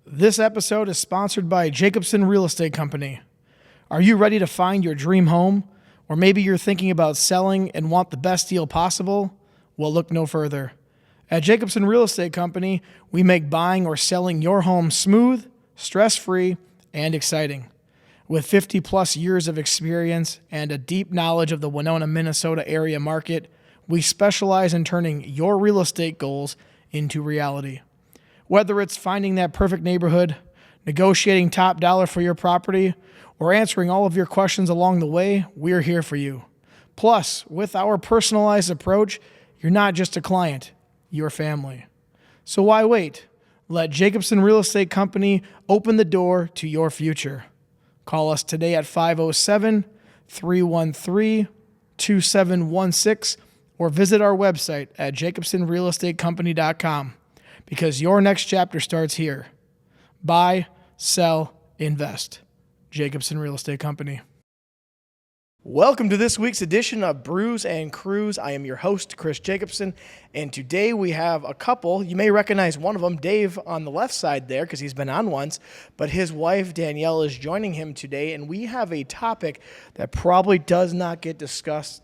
This episode is sponsored by Jacobson Real Estate Company. Are you ready to find your dream home? Or maybe you're thinking about selling and want the best deal possible? Well, look no further. At Jacobson Real Estate Company, we make buying or selling your home smooth, stress-free, and exciting. With 50 plus years of experience and a deep knowledge of the Winona, Minnesota area market, we specialize in turning your real estate goals into reality. Whether it's finding that perfect neighborhood, negotiating top dollar for your property, or answering all of your questions along the way, we're here for you. Plus, with our personalized approach, you're not just a client, you're family. So why wait? Let Jacobson Real Estate Company open the door to your future. Call us today at 507-313-2716 or visit our website at jacobsonrealestatecompany.com. Because your next chapter starts here. Buy, sell, invest. Jacobson Real Estate Company. Welcome to this week's edition of Brews and Crews. I am your host, Chris Jacobson, and today we have a couple. You may recognize one of them, Dave, on the left side there, because he's been on once, but his wife, Danielle, is joining him today, and we have a topic that probably does not get discussed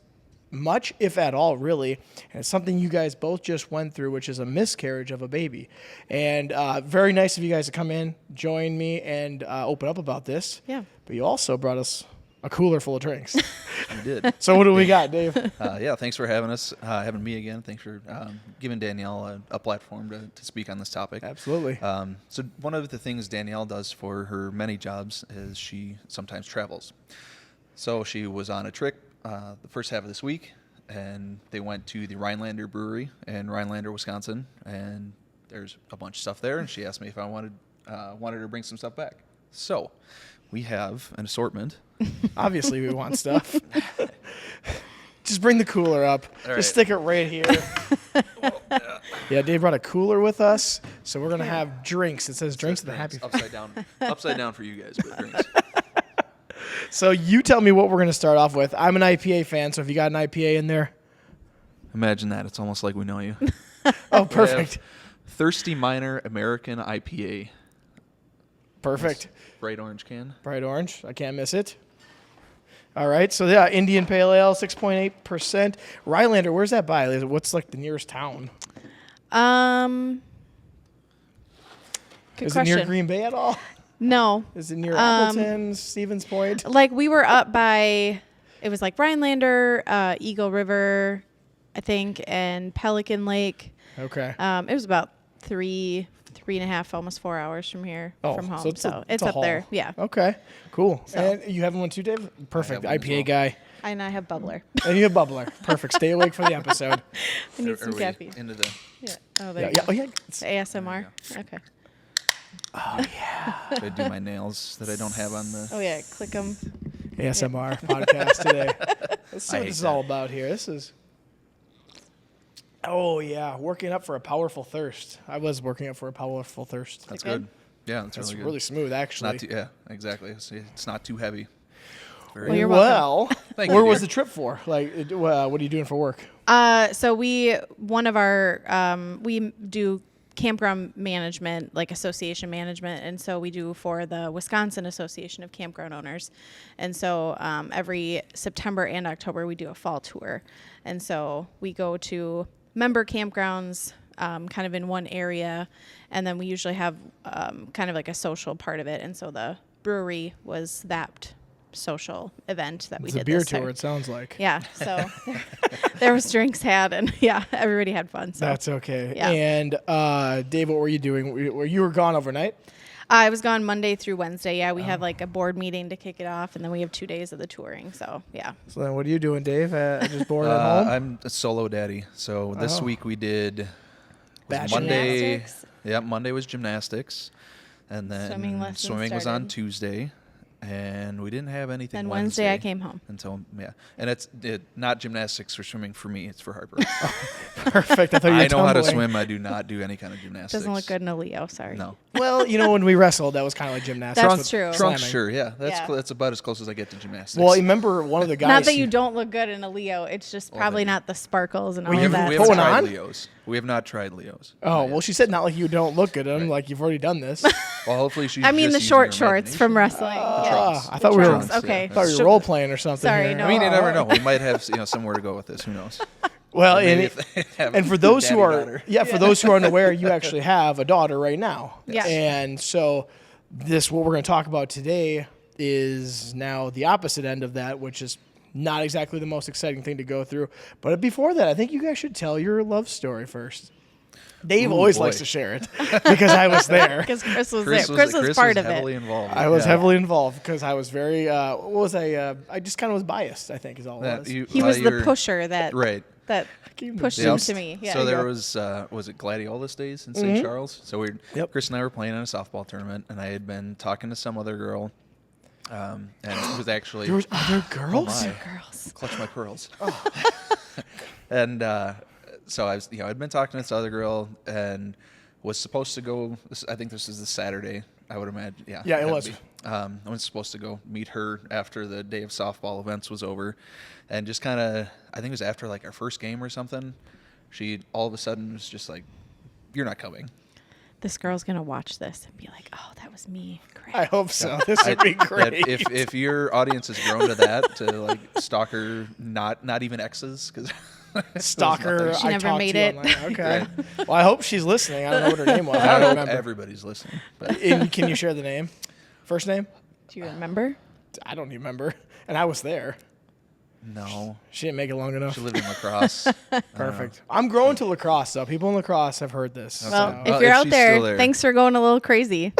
much, if at all, really. And it's something you guys both just went through, which is a miscarriage of a baby. And very nice of you guys to come in, join me, and open up about this. Yeah. But you also brought us a cooler full of drinks. You did. So what do we got, Dave? Yeah, thanks for having us, having me again. Thanks for giving Danielle a platform to speak on this topic. Absolutely. So one of the things Danielle does for her many jobs is she sometimes travels. So she was on a trip the first half of this week, and they went to the Rhinelander Brewery in Rhinelander, Wisconsin, and there's a bunch of stuff there, and she asked me if I wanted her to bring some stuff back. So we have an assortment. Obviously, we want stuff. Just bring the cooler up. All Just right. stick it right here. Well, Yeah, Dave brought a cooler with us, so we're going to have drinks. It says drinks of the happy. upside down for you guys, but drinks. So you tell me what we're going to start off with. I'm an IPA fan, so if you got an IPA in there. Imagine that. It's almost like we know you. Oh, perfect. Thirsty Miner American IPA. Perfect. Bright orange can. Bright orange. I can't miss it. All right. So, yeah, Indian Pale Ale, 6.8%. Rhinelander, where's that by? What's, like, the nearest town? Good Is question. it near Green Bay at all? No. Is it near Appleton, Stevens Point? Like, we were up by, it was like Rhinelander, Eagle River, I think, and Pelican Lake. Okay. It was about 3.5, almost 4 hours from here, from home. So it's up haul. there. Yeah. Okay. Cool. So. And you having one too, Dave? Perfect. I have one IPA as well. guy. And I have Bubbler. And you have Bubbler. Perfect. Stay awake for the episode. I need some caffeine. Into the Yeah. Oh, there Yeah. you Yeah. go. Oh, yeah. It's ASMR. Okay. Oh, yeah. I do my nails that I don't have on the. Oh, yeah. Click them. ASMR podcast today. Let's see I what hate this is that. all about here. This is. Oh, yeah. Working up for a powerful thirst. I was working up for a powerful thirst. That's good? good. Yeah, that's That's really good. really smooth, actually. Not too, yeah, exactly. It's not too heavy. Very Well, you're Well, Thank where you, was dear. the trip for? Like, what are you doing for work? So we do campground management, like association management. And so we do for the Wisconsin Association of Campground Owners. And so every September and October, we do a fall tour. And so we go to member campgrounds kind of in one area. And then we usually have kind of like a social part of it. And so the brewery was that social event that we It's did a beer this tour, time. it sounds like. Yeah, so there was drinks had, and yeah, everybody had fun. So That's okay. Yeah. And Dave, what were you doing? You were gone overnight? I was gone Monday through Wednesday. Yeah, we have like a board meeting to kick it off, and then we have 2 days of the touring. So yeah. So then what are you doing, Dave? Just bored at home? I'm a solo daddy. So this Oh. week we did Batch Monday. Gymnastics. Yeah, Monday was gymnastics, and then Swimming lessons swimming was on started. Tuesday, and we didn't have anything. Then Wednesday I came home. Until and it's not gymnastics or swimming for me. It's for Harper. Perfect. I thought you were I know how to tumbling. swim. I do not do any kind of gymnastics. Doesn't look good in a Leo. Sorry. No. Well, when we wrestled, that was kind of like gymnastics. That's with true. Trunks, slamming. sure, yeah. Yeah. That's about as close as I get to gymnastics. Well, you remember one of the guys. Not that you don't look good in a Leo. It's just probably thank you. not the sparkles and all Well, of you that. we Going haven't tried on? Leos. We have not tried Leos. Oh, Not well, yet. she said not like you don't look good at them, Right. like you've already done this. Well, hopefully she's I mean just the using short her shorts from imagination. wrestling. I thought we were. Trunks, yeah. okay. I thought you were Sure. role playing or something. Sorry, here. no. I mean, you never know. We might have somewhere to go with this. Who knows? Well, Maybe and, if they have and for those who are, daddy-daughter. for those who are unaware, you actually have a daughter right now. Yeah. And so what we're going to talk about today is now the opposite end of that, which is not exactly the most exciting thing to go through. But before that, I think you guys should tell your love story first. Dave always boy. likes to share it because I was there. Because Chris was Chris there. Chris was part of heavily it. involved. I was Yeah. heavily involved because I was very, what was I? I just kind of was biased, I think is all it That was. He was the pusher that Right. that Gave him the pushed boost. him to me. Yeah. So there was it Gladiolas days in St. Charles? So Yep. Chris and I were playing in a softball tournament, and I had been talking to some other girl, and it was actually There was other girls? my. girls. Clutch my pearls. And so I'd been talking to this other girl and was supposed to go. I think this is the Saturday. I would imagine. Yeah. Yeah, it had to was. be. I was supposed to go meet her after the day of softball events was over, and just kind of, I think it was after like our first game or something. She all of a sudden was just like, "You're not coming." This girl's gonna watch this and be like, "Oh, that was me." Great. I hope so. This would be great. If your audience has grown to that, to like stalker, not even exes, because Stalker. She I never talked made to you it. online. Okay. Well, I hope she's listening. I don't know what her name was. I I don't hope remember. everybody's listening. But And can you share the name? First name? Do you remember? I don't even remember. And I was there. no, She didn't make it long enough. she lived in lacrosse. Perfect. I'm growing to lacrosse, though. People in lacrosse have heard this. Well, so. if Well, you're if out she's there, still there. thanks for going a little crazy.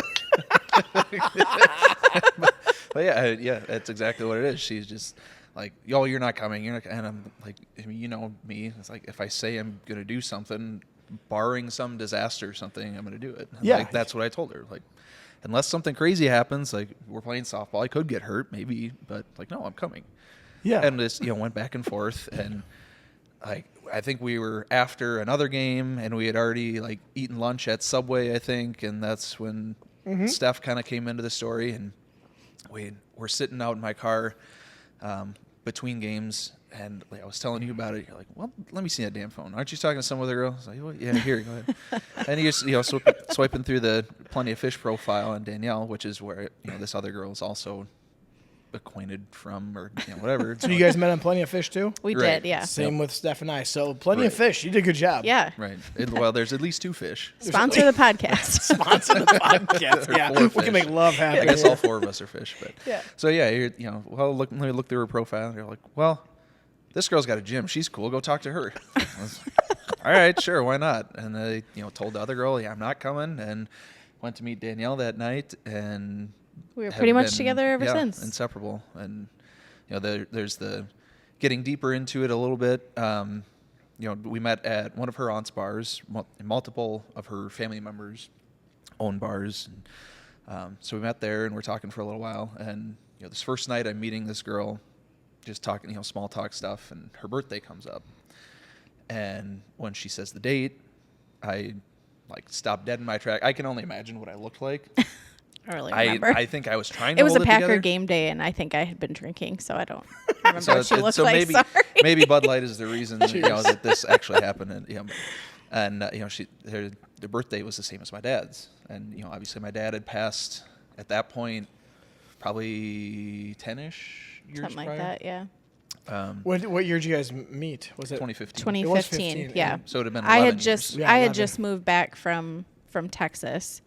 But yeah, that's exactly what it is. She's just like, "Yo, you're not coming. You're not." And I'm like, I mean, you know me. It's like if I say I'm gonna do something, barring some disaster or something, I'm gonna do it. And Yeah. like, that's what I told her. Like, unless something crazy happens, like we're playing softball, I could get hurt, maybe, but like, no, I'm coming. Yeah. And this, went back and forth, and like I think we were after another game, and we had already like eaten lunch at Subway, I think, and that's when Steph kind of came into the story, and we were sitting out in my car between games, and like, I was telling you about it. You're like, "Well, let me see that damn phone. Aren't you talking to some other girl?" I was like, "Well, yeah, here, go ahead." And you just swiping through the Plenty of Fish profile on Danielle, which is where this other girl is also acquainted from, or whatever. So you guys met on Plenty of Fish, too? We Right. did, yeah. Same with Steph and I. So Plenty of Right. Fish. You did a good job. Yeah. Right. Well, there's at least two fish. Sponsor the podcast. Sponsor the podcast. Yeah. Four We fish. can make love happen. I guess all four of us are fish, but Yeah. So yeah, well, let me look through her profile. And you're like, well, this girl's got a gym. She's cool. Go talk to her. I was like, all right, sure, why not? And I, told the other girl, yeah, I'm not coming, and went to meet Danielle that night, and We were have pretty much been, together ever yeah, since. inseparable. And there's the getting deeper into it a little bit. We met at one of her aunt's bars. Multiple of her family members own bars. And, so we met there, and we're talking for a little while. And this first night, I'm meeting this girl, just talking, small talk stuff, and her birthday comes up. And when she says the date, I stopped dead in my track. I can only imagine what I looked like. I don't really remember. I think I was trying to it was a hold Packer together. game day, and I think I had been drinking, so I don't remember So, what she looked so like. maybe Sorry. maybe Bud Light is the reason that this actually happened. And the birthday was the same as my dad's, and obviously my dad had passed at that point, probably 10-ish years Something like prior. that, yeah. What year did you guys meet? Was it 2015. It was 2015, 15, yeah. So it would have been 11 I had years. just Yeah, I 11. had just moved back from Texas,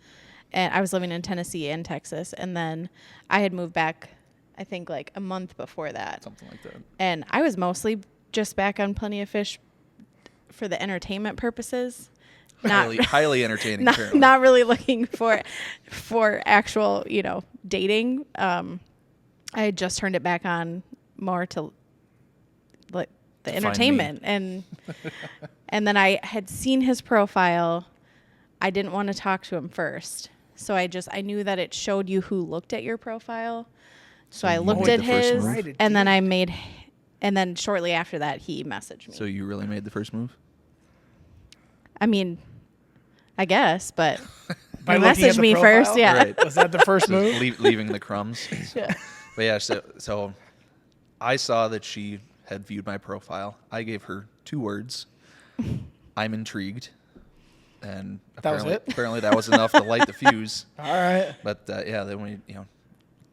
and I was living in Tennessee and Texas, and then I had moved back, I think like a month before that, Something like that. and I was mostly just back on Plenty of Fish for the entertainment purposes. Highly entertaining. not, apparently. not really looking for actual dating. I had just turned it back on more to like the To find me. entertainment, and then I had seen his profile. I didn't want to talk to him first, so I knew that it showed you who looked at your profile. So I you looked made at the first his, move? and then shortly after that, he messaged me. So you really made the first move? I mean, I guess, but By you looking at messaged the me profile? first. Yeah. Right. Was that the first So move? leaving the crumbs. Yeah. But yeah, so I saw that she had viewed my profile. I gave her 2 words. I'm intrigued. And That was it? apparently that was enough to light the fuse. All right. But yeah, then we,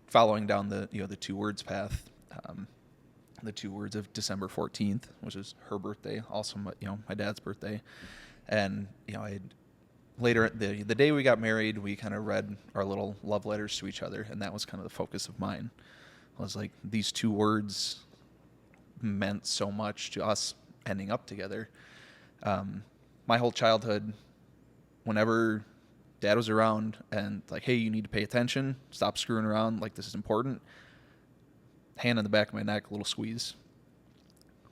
following down the 2 words path, the 2 words of December 14th, which is her birthday, also my dad's birthday, and later the day we got married, we kind of read our little love letters to each other, and that was kind of the focus of mine. I was like, these 2 words meant so much to us ending up together. My whole childhood, whenever Dad was around and like, hey, you need to pay attention, stop screwing around, like this is important, hand on the back of my neck, a little squeeze.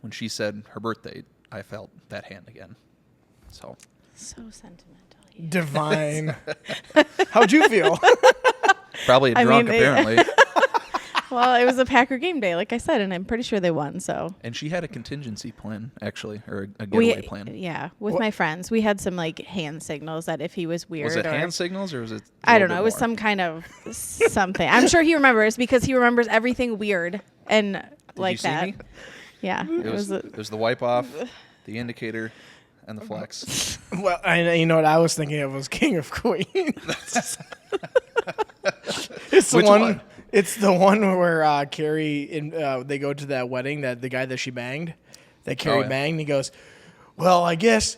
When she said her birthday, I felt that hand again. So sentimental. Divine. How'd you feel? probably a drunk, apparently. Well, it was a Packer game day, like I said, and I'm pretty sure they won. So. And she had a contingency plan, actually, or a getaway plan. Yeah, with my friends, we had some like hand signals that if he was weird. Was it or, hand signals or was it? I don't know. It was some kind of something. I'm sure he remembers because he remembers everything weird and like you see that. me? Yeah, It was the wipe off, the indicator, and the flex. Well, you know what I was thinking of was King of Queens. It's the Which one? It's the one where Carrie they go to that wedding that the guy that she banged, that Carrie banged. He goes, "Well, I guess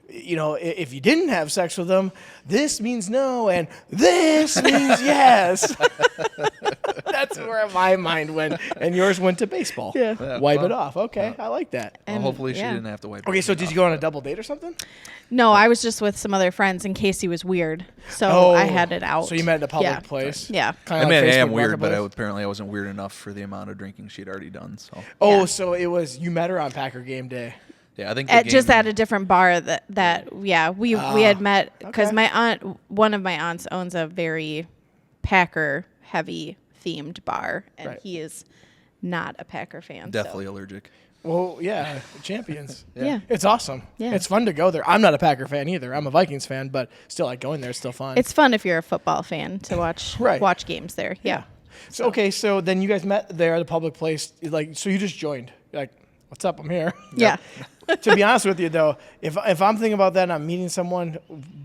if you didn't have sex with them, this means no, and this means yes." That's where my mind went, and yours went to baseball. Yeah. Wipe it off. Okay, I like that. Well, hopefully she yeah. didn't have to wipe. Okay, so everything did off. you go on a double date or something? No, I was just with some other friends in case he was weird. So I had it out. So you met in a public Yeah. place. Yeah. Kinda I mean, like I am Facebook weird, but Marketplace? apparently I wasn't weird enough for the amount of drinking she'd already done. So Oh, Yeah. so it was you met her on Packer game day. yeah, I think Just at a different bar we had met because okay. one of my aunts owns a very Packer heavy themed bar, and Right. he is not a Packer fan. definitely So. allergic. Well, yeah, champions. Yeah. It's awesome. Yeah. It's fun to go there. I'm not a Packer fan either. I'm a Vikings fan, but still like going there. It's still fun. It's fun if you're a football fan to watch Right. watch games there. Yeah. So okay, so then you guys met there at a public place. Like, so you just joined. You're like, what's up? I'm here. Yeah. To be honest with you, though, if I'm thinking about that and I'm meeting someone,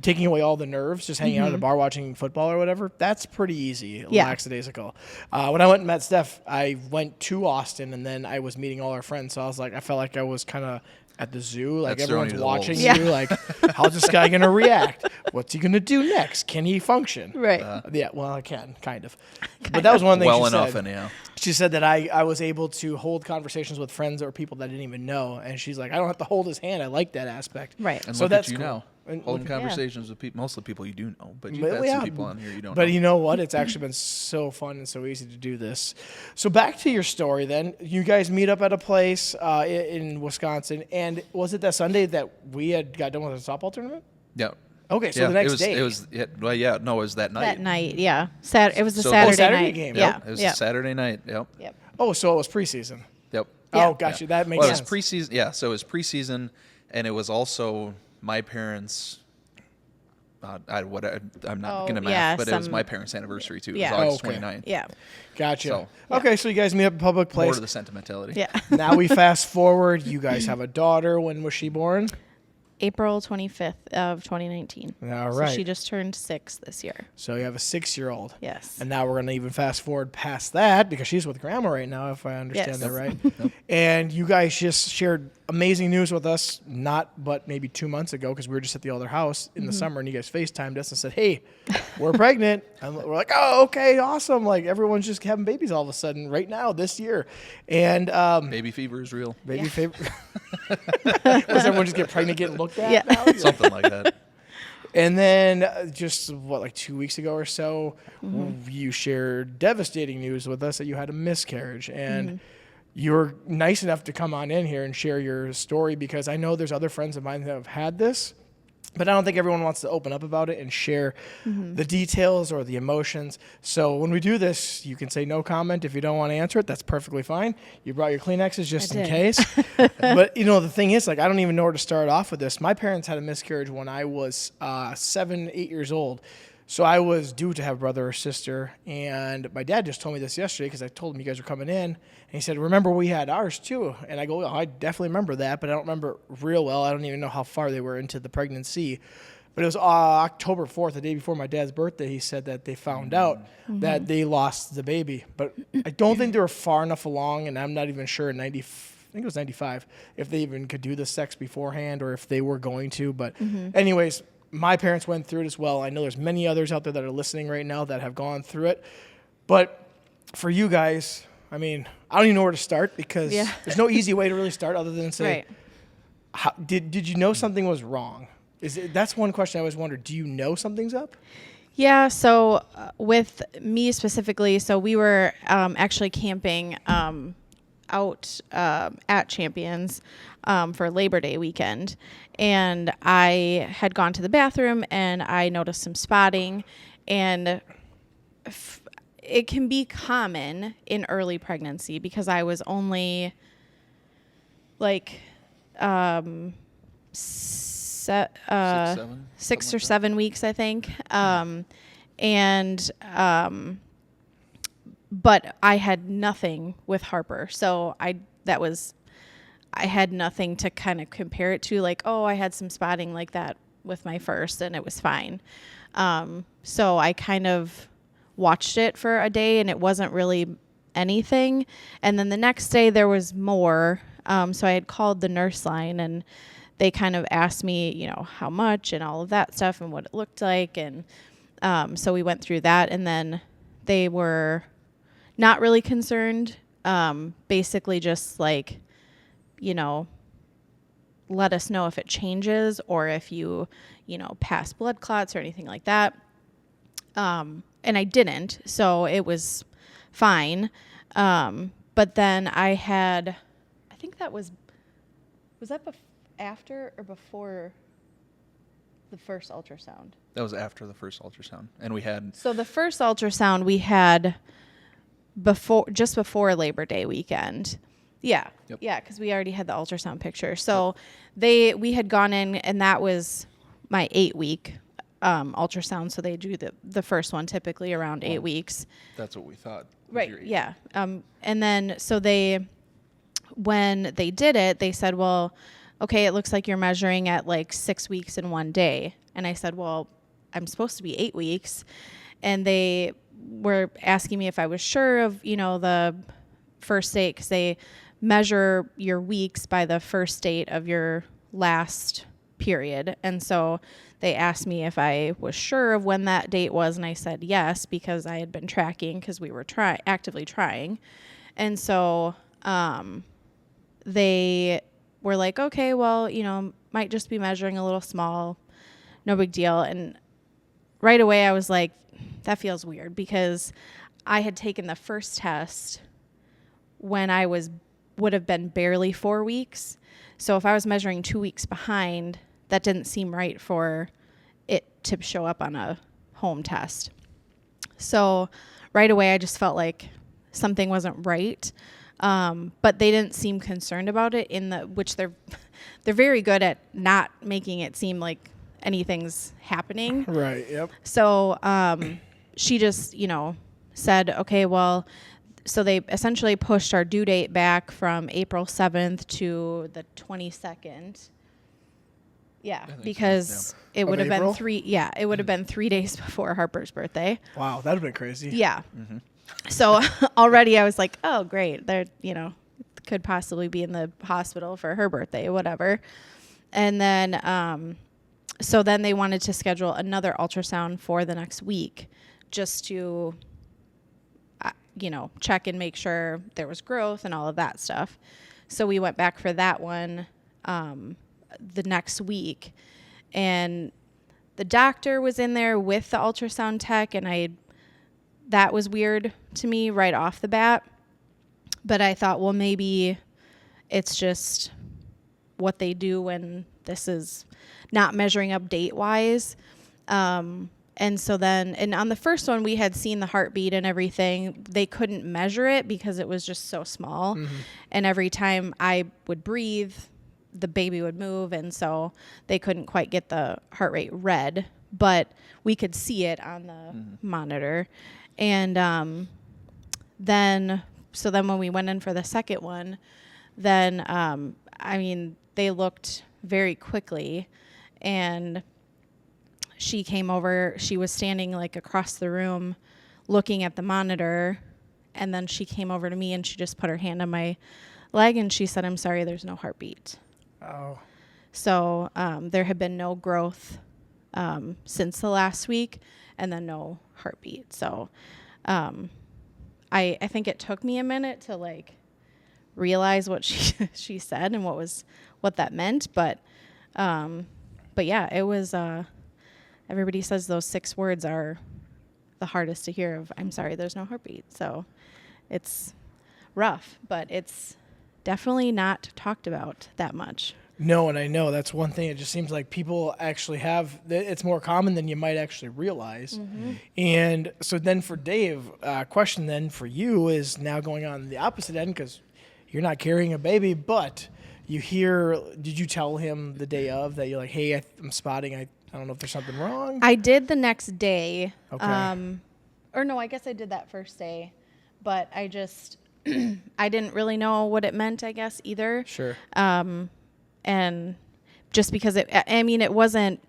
taking away all the nerves, just hanging out at a bar watching football or whatever, that's pretty easy, Yeah. lackadaisical. When I went and met Steph, I went to Austin and then I was meeting all our friends. So I felt like I was kind of at the zoo, like That's throwing everyone's you to the watching wolves. you. Like, how's this guy gonna react? What's he gonna do next? Can he function? Right. Yeah, well, I can, kind of. But that was one thing Well she enough, said. anyhow. She said that I was able to hold conversations with friends or people that I didn't even know. And she's like, I don't have to hold his hand. I like that aspect. Right. And So look that's at you cool. now, And holding look- conversations with most of the people you do know, but you've But, had yeah, some people on here you don't But know. you know what? It's actually been so fun and so easy to do this. So back to your story then. You guys meet up at a place in Wisconsin. And was it that Sunday that we had got done with the softball tournament? Yeah. Okay, so Yeah, the next it was, day. It was, no, it was that night. That night, yeah. It was a So- Saturday, Saturday night game. Yeah. It was Yep. a Saturday night. Yep. Yep. Oh, so it was preseason. Yep. Yeah. Oh, gotcha. That makes Well, it sense. was preseason. Yeah, so it was preseason, and it was also my parents. I'm not going to math, yeah, but it was some- my parents' anniversary too. Yeah. It was August Oh, okay. 29th. Yeah. Gotcha. So- Okay, so you guys meet up in a public More place. to the sentimentality. Yeah. Now we fast forward. You guys have a daughter. When was she born? April 25th of 2019. All So right. she just turned 6 this year. So you have a 6-year-old. Yes. And now we're going to even fast forward past that because she's with grandma right now, if I understand Yes. that right. And you guys just shared amazing news with us, not but maybe 2 months ago, because we were just at the other house in the summer, and you guys FaceTimed us and said, hey, we're pregnant. And we're like, oh, okay, awesome. Like, everyone's just having babies all of a sudden right now this year. And Baby fever is real. baby favorite. Does everyone just get pregnant getting looked at Yeah. now? Something like that. And then just like 2 weeks ago or so, you shared devastating news with us that you had a miscarriage. And you were nice enough to come on in here and share your story because I know there's other friends of mine that have had this. But I don't think everyone wants to open up about it and share the details or the emotions. So when we do this, you can say no comment. If you don't want to answer it, that's perfectly fine. You brought your Kleenexes just in case. But, the thing is, I don't even know where to start off with this. My parents had a miscarriage when I was 7, 8 years old. So I was due to have a brother or sister. And my dad just told me this yesterday because I told him you guys were coming in. And he said, remember, we had ours too. And I go, I definitely remember that, but I don't remember it real well. I don't even know how far they were into the pregnancy. But it was October 4th, the day before my dad's birthday. He said that they found out that they lost the baby. But I don't think they were far enough along, and I'm not even sure I think it was 95, if they even could do the sex beforehand or if they were going to. But anyways, my parents went through it as well. I know there's many others out there that are listening right now that have gone through it. But for you guys, I don't even know where to start because there's no easy way to really start other than say, did you know something was wrong? That's one question I always wondered. Do you know something's up? Yeah, so with me specifically, so we were actually camping out at Champions for Labor Day weekend. And I had gone to the bathroom and I noticed some spotting. And it can be common in early pregnancy because I was only like 6 or 7 weeks, I think. But I had nothing with Harper. So I had nothing to kind of compare it to, like, oh, I had some spotting like that with my first and it was fine. So I kind of watched it for a day and it wasn't really anything. And then the next day there was more. So I had called the nurse line and they kind of asked me, how much and all of that stuff and what it looked like. And so we went through that and then they were not really concerned. Basically just like, let us know if it changes or if you pass blood clots or anything like that. And I didn't, so it was fine. But then I had, I think that was that after or before the first ultrasound? That was after the first ultrasound. And we had... So the first ultrasound we had just before Labor Day weekend. Yeah. Yep. Yeah, because we already had the ultrasound picture. So we had gone in, and that was my 8-week ultrasound. So they do the first one typically around 8 weeks. That's what we thought. Right. Yeah. And then when they did it, they said, well, okay, it looks like you're measuring at like 6 weeks in one day. And I said, well, I'm supposed to be 8 weeks. And they were asking me if I was sure of, the first date, because they measure your weeks by the first date of your last period. And so they asked me if I was sure of when that date was. And I said yes, because I had been tracking because we were actively trying. And so they were like, okay, well, might just be measuring a little small, no big deal. And right away I was like, that feels weird, because I had taken the first test when I would have been barely 4 weeks. So if I was measuring 2 weeks behind, that didn't seem right for it to show up on a home test. So right away I just felt like something wasn't right. But they didn't seem concerned about it, which they're very good at not making it seem like anything's happening. Right. Yep. So she just, said, okay, well, so they essentially pushed our due date back from April 7th to the 22nd. Yeah, because it would have been it would have been 3 days before Harper's birthday. Wow, that'd have been crazy. Yeah. Mm-hmm. So already I was like, oh, great. They're, could possibly be in the hospital for her birthday, whatever. And then, so then they wanted to schedule another ultrasound for the next week just to, check and make sure there was growth and all of that stuff. So we went back for that one the next week. And the doctor was in there with the ultrasound tech, and that was weird to me right off the bat. But I thought, well, maybe it's just what they do when this is not measuring up date wise. And so then, and on the first one, we had seen the heartbeat and everything. They couldn't measure it because it was just so small. And every time I would breathe, the baby would move. And so they couldn't quite get the heart rate read, but we could see it on the monitor. And then when we went in for the second one, then, they looked very quickly, and she came over. She was standing like across the room looking at the monitor, and then she came over to me and she just put her hand on my leg and she said, "I'm sorry, there's no heartbeat." Oh. So there had been no growth since the last week, and then no heartbeat. So I think it took me a minute to like realize what she said and what that meant, but yeah, it was everybody says those 6 words are the hardest to hear of "I'm sorry, there's no heartbeat." So it's rough, but it's definitely not talked about that much. No, and I know that's one thing. It just seems like people actually it's more common than you might actually realize. And so then for Dave, question then for you is now going on the opposite end, because you're not carrying a baby, but did you tell him the day of that you're like, "Hey, I'm spotting, I don't know if there's something wrong"? I did the next day. Okay. Or no, I guess I did that first day, but I just, I didn't really know what it meant, I guess, either. Sure. And just because it wasn't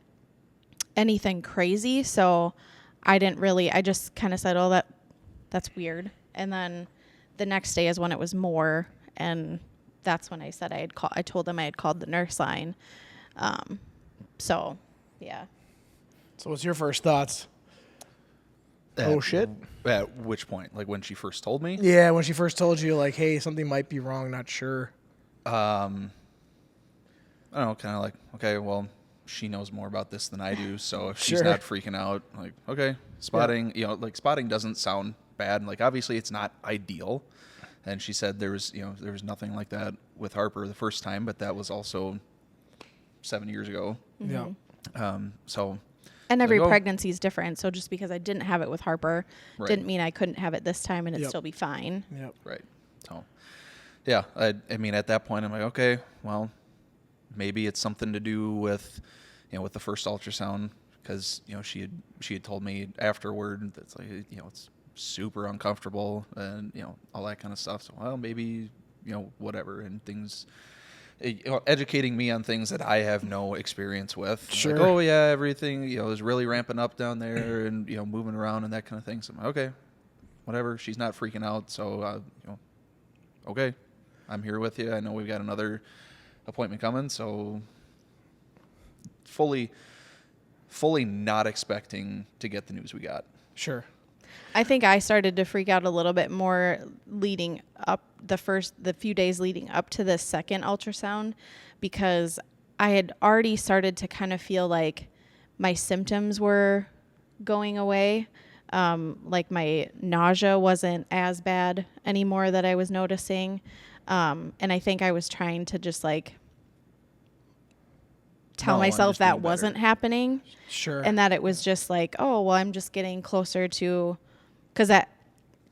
anything crazy, so I just kind of said, "Oh, that's weird." And then the next day is when it was more, and that's when I said I told them I had called the nurse line. So, yeah. So what's your first thoughts? Oh, shit. At which point? Like when she first told me? Yeah, when she first told you, like, "Hey, something might be wrong, not sure." I don't know, kind of like, okay, well, she knows more about this than I do, so if she's Sure. not freaking out, like, okay, spotting, like spotting doesn't sound bad. Like, obviously it's not ideal. And she said there was nothing like that with Harper the first time, but that was also 7 years ago. Yeah. So. And every like, pregnancy is different. So just because I didn't have it with Harper Right. didn't mean I couldn't have it this time and it'd Yep. still be fine. Yep. Right. So, yeah, I mean, at that point, I'm like, okay, well, maybe it's something to do with, with the first ultrasound, because, she had told me afterward that's like, it's super uncomfortable and, all that kind of stuff. So, well, maybe, whatever, and things, educating me on things that I have no experience with. Sure. Like, oh yeah, everything, is really ramping up down there and, moving around and that kind of thing. So I'm like, okay, whatever. She's not freaking out. So, okay, I'm here with you. I know we've got another appointment coming. So fully not expecting to get the news we got. Sure. I think I started to freak out a little bit more leading up the few days leading up to the second ultrasound, because I had already started to kind of feel like my symptoms were going away. Like my nausea wasn't as bad anymore that I was noticing. And I think I was trying to just like tell myself that wasn't happening. Sure. And that it was just like, oh, well, I'm just getting closer to, because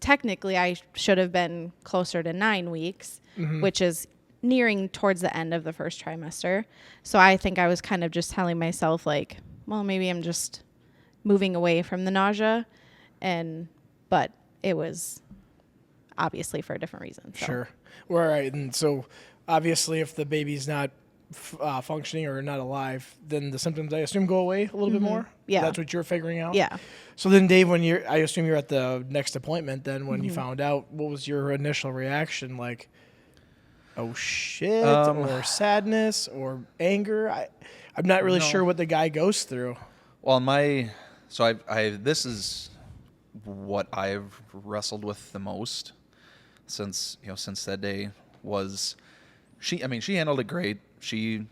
technically I should have been closer to 9 weeks, which is nearing towards the end of the first trimester. So I think I was kind of just telling myself like, well, maybe I'm just moving away from the nausea. But it was obviously for a different reason. So. Sure. Well, all right. And so obviously if the baby's not functioning or not alive, then the symptoms, I assume, go away a little bit more. Yeah. That's what you're figuring out. Yeah. So then, Dave, I assume you're at the next appointment. Then, when you found out, what was your initial reaction? Like, oh shit, or sadness, or anger? I'm not really sure what the guy goes through. Well, this is what I've wrestled with the most since that day was she handled it great. She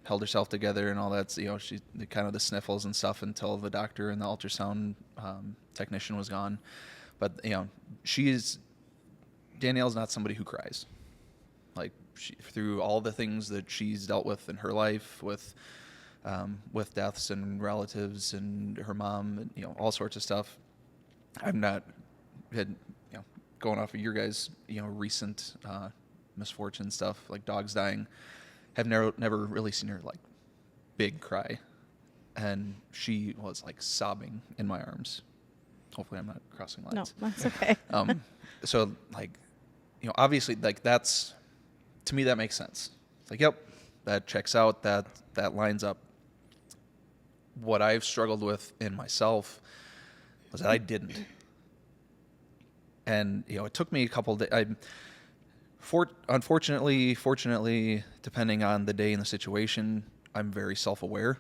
held herself together and all that. She kind of the sniffles and stuff until the doctor and the ultrasound technician was gone. But Danielle's not somebody who cries. Like through all the things that she's dealt with in her life, with deaths and relatives and her mom, and, you know, all sorts of stuff. I've not had, you know, going off of your guys', you know, recent misfortune stuff, like dogs dying, have never really seen her like big cry, and she was like sobbing in my arms. Hopefully I'm not crossing lines. No, that's okay. So like, you know, obviously like that's, to me, that makes sense. It's like, yep, that checks out, that lines up. What I've struggled with in myself was that I didn't. And, you know, it took me a couple days. Fortunately, depending on the day and the situation, I'm very self-aware,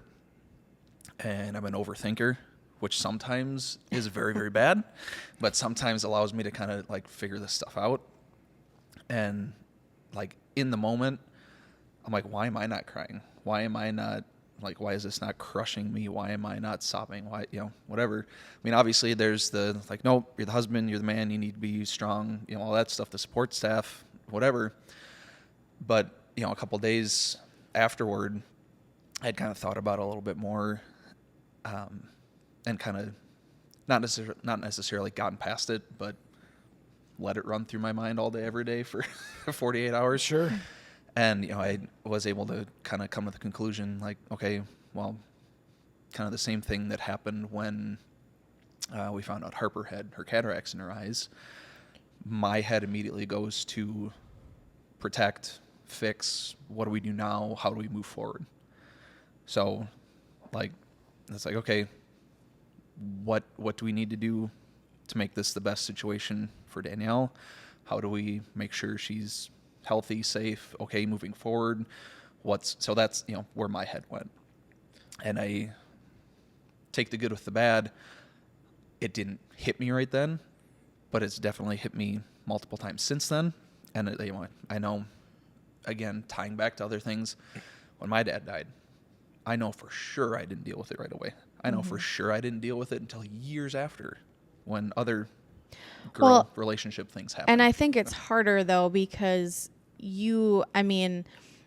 and I'm an overthinker, which sometimes is very, very bad, but sometimes allows me to kind of like figure this stuff out. And like in the moment, I'm like, why am I not crying? Why am I not, like, why is this not crushing me? Why am I not sobbing? Why, you know, whatever. I mean, obviously there's the, like, no, you're the husband, you're the man, you need to be strong, you know, all that stuff, the support staff, whatever. But, you know, a couple days afterward, I'd kind of thought about it a little bit more, and kind of not necessarily gotten past it, but let it run through my mind all day, every day for 48 hours. Sure. And, you know, I was able to kind of come to the conclusion, like, okay, well, kind of the same thing that happened when we found out Harper had her cataracts in her eyes. My head immediately goes to protect, fix, what do we do now? How do we move forward? So, like, it's like, okay, what do we need to do to make this the best situation for Danielle? How do we make sure she's healthy, safe, okay, moving forward? So that's, you know, where my head went. And I take the good with the bad. It didn't hit me right then, but it's definitely hit me multiple times since then. And you know, I know, again, tying back to other things, when my dad died, I know for sure I didn't deal with it right away. I know for sure I didn't deal with it until years after, when other girl relationship things happen. And I think it's harder though, because I mean,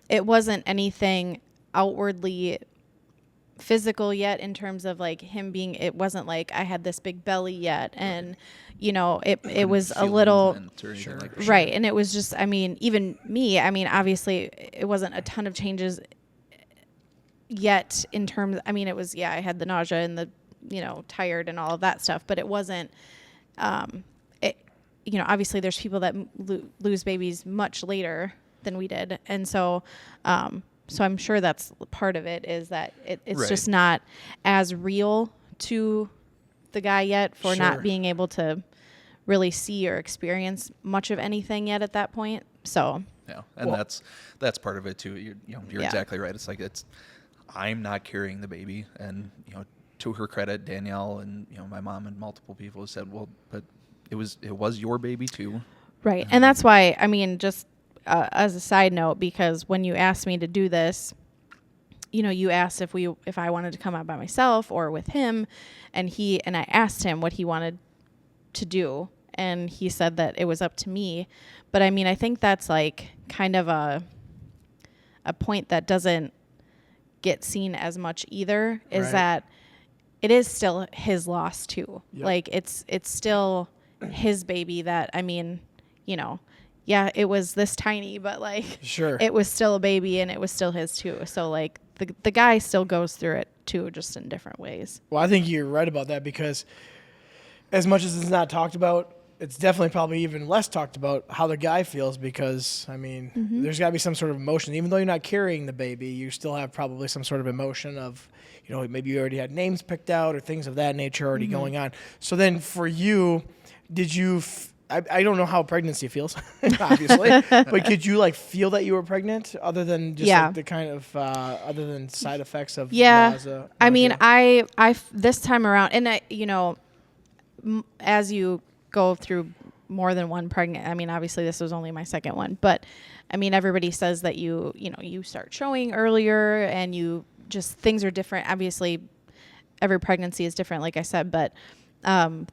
it wasn't anything outwardly physical yet, in terms of like him being, it wasn't like I had this big belly yet, and you know, it was a little right. And it was just, I mean, even me, I mean, obviously it wasn't a ton of changes yet in terms, I mean, it was, yeah, I had the nausea and the, you know, tired and all of that stuff, but it wasn't, you know, obviously there's people that lose babies much later than we did. And so, so I'm sure that's part of it, is that it's right. just not as real to the guy yet, for not being able to really see or experience much of anything yet at that point. So, yeah. And that's part of it too. You're exactly right. It's like, I'm not carrying the baby. And, you know, to her credit, Danielle and, you know, my mom and multiple people have said, well, but it was your baby too. Right. And that's why, I mean, just as a side note, because when you asked me to do this, you know, you asked if I wanted to come out by myself or with him, and I asked him what he wanted to do, and he said that it was up to me. But I mean, I think that's like kind of a point that doesn't get seen as much either, is right. that it is still his loss too. Yep. Like it's still his baby that, I mean, you know, yeah, it was this tiny, but like, sure, it was still a baby and it was still his too. So like the guy still goes through it too, just in different ways. Well, I think you're right about that, because as much as it's not talked about, it's definitely probably even less talked about how the guy feels, because, I mean, there's got to be some sort of emotion. Even though you're not carrying the baby, you still have probably some sort of emotion of, you know, maybe you already had names picked out or things of that nature already going on. So then for you, did you, I don't know how pregnancy feels, obviously, but could you like feel that you were pregnant, other than just like the kind of, other than side effects of nausea? I mean, I this time around, and I, you know, as you go through more than one pregnant, I mean, obviously this was only my second one, but I mean, everybody says that you know, you start showing earlier and you just, things are different. Obviously every pregnancy is different, like I said, but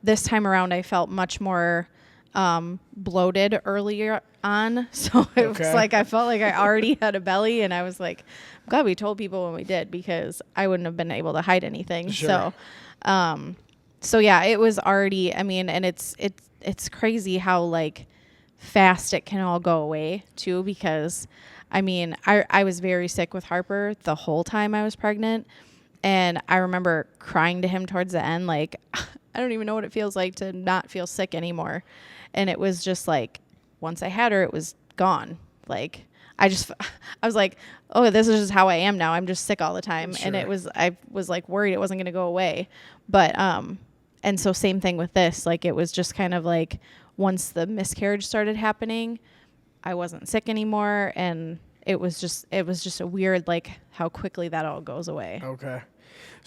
this time around I felt much more bloated earlier on. So it was like, I felt like I already had a belly, and I was like, I'm glad we told people when we did, because I wouldn't have been able to hide anything. Sure. So yeah, it was already, I mean, and it's crazy how like fast it can all go away too, because I mean, I was very sick with Harper the whole time I was pregnant. And I remember crying to him towards the end, like, I don't even know what it feels like to not feel sick anymore. And it was just like, once I had her, it was gone. Like, I was like, oh, this is just how I am now. I'm just sick all the time. Sure. And I was like worried it wasn't going to go away. But, and so same thing with this, like, it was just kind of like, once the miscarriage started happening, I wasn't sick anymore. And it was just a weird, like, how quickly that all goes away. Okay.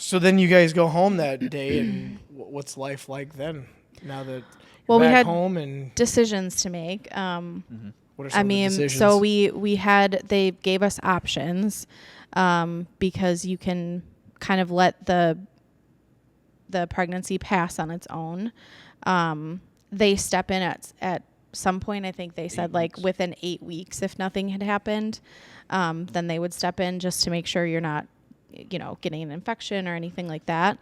So then you guys go home that day, and what's life like then? Now that you're we back had home, and decisions to make. what are some I of the mean, decisions? so they gave us options, because you can kind of let the pregnancy pass on its own. They step in at some point. I think they said like within 8 weeks, if nothing had happened, then they would step in just to make sure you're not, getting an infection or anything like that.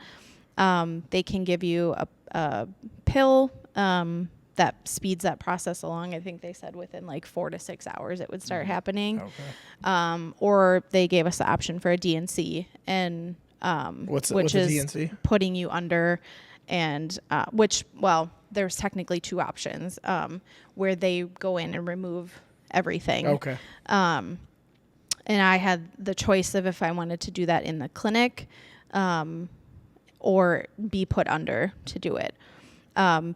They can give you a pill that speeds that process along. I think they said within like 4 to 6 hours it would start happening. Okay. Or they gave us the option for a DNC, and What's which a is DNC? putting you under, and there's technically 2 options, where they go in and remove everything. Okay. And I had the choice of if I wanted to do that in the clinic, or be put under to do it.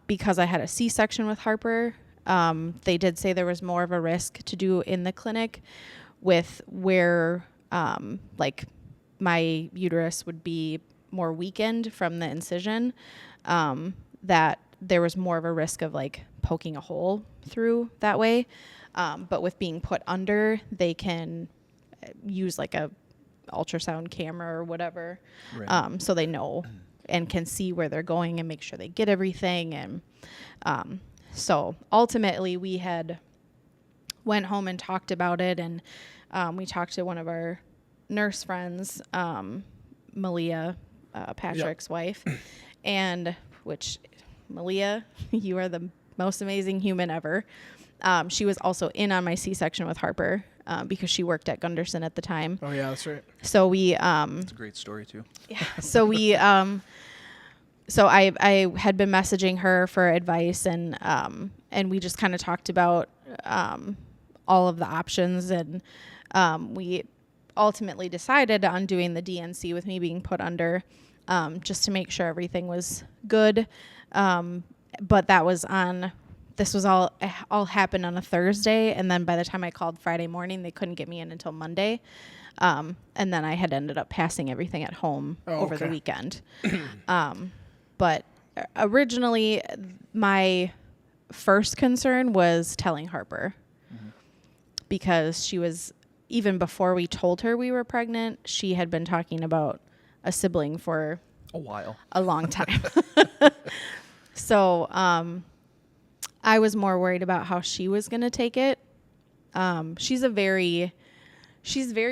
Because I had a C-section with Harper, they did say there was more of a risk to do in the clinic, with where like my uterus would be more weakened from the incision, that there was more of a risk of like poking a hole through that way. But with being put under, they can use like a ultrasound camera or whatever. Right. So they know and can see where they're going and make sure they get everything. And so ultimately we had went home and talked about it, and we talked to one of our nurse friends, Malia, Patrick's wife, and Malia, you are the most amazing human ever. She was also in on my C-section with Harper, because she worked at Gunderson at the time. Oh yeah, that's right. So we It's a great story too. Yeah. So we so I had been messaging her for advice, and we just kind of talked about all of the options, and we ultimately decided on doing the DNC with me being put under, just to make sure everything was good. But this was all happened on a Thursday, and then by the time I called Friday morning, they couldn't get me in until Monday. And then I had ended up passing everything at home over the weekend. But originally, my first concern was telling Harper, because she was, even before we told her we were pregnant, she had been talking about a sibling for a long time. So I was more worried about how she was going to take it. She's very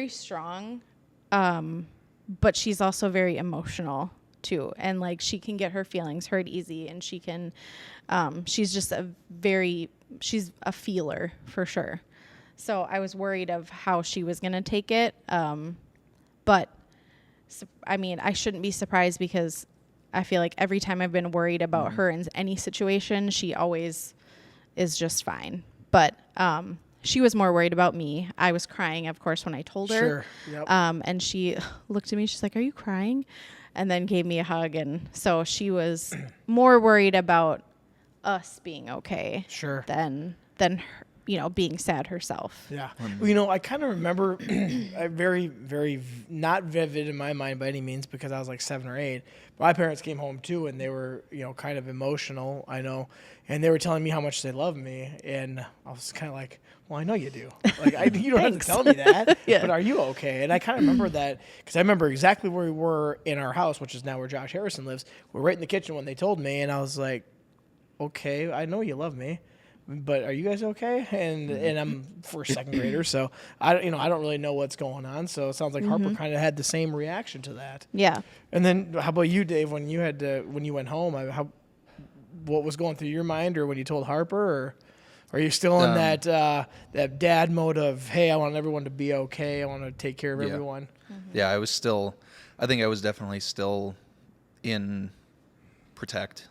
strong, but she's also very emotional too. And like, she can get her feelings hurt easy, and she can, she's just she's a feeler for sure. So I was worried of how she was going to take it. But I mean, I shouldn't be surprised, because I feel like every time I've been worried about her in any situation, she always is just fine. But she was more worried about me. I was crying, of course, when I told her. Sure. Yep. And she looked at me. She's like, "Are you crying?" And then gave me a hug. And so she was more worried about us being okay. Sure. Than her, being sad herself. Yeah. Well, I kind of remember very, very not vivid in my mind by any means, because I was like 7 or 8. My parents came home too, and they were, kind of emotional, I know. And they were telling me how much they love me. And I was kind of like, well, I know you do. Like, you don't have to tell me that, Yeah. but are you okay? And I kind of remember that, because I remember exactly where we were in our house, which is now where Josh Harrison lives. We're right in the kitchen when they told me, and I was like, okay, I know you love me, but are you guys okay? And I'm first, second grader, so I don't really know what's going on. So it sounds like Harper kind of had the same reaction to that. Yeah. And then how about you, Dave? When you went home, what was going through your mind, or when you told Harper, or are you still in that dad mode of, hey, I want everyone to be okay, I want to take care of everyone? Yeah, I think I was definitely still in protect,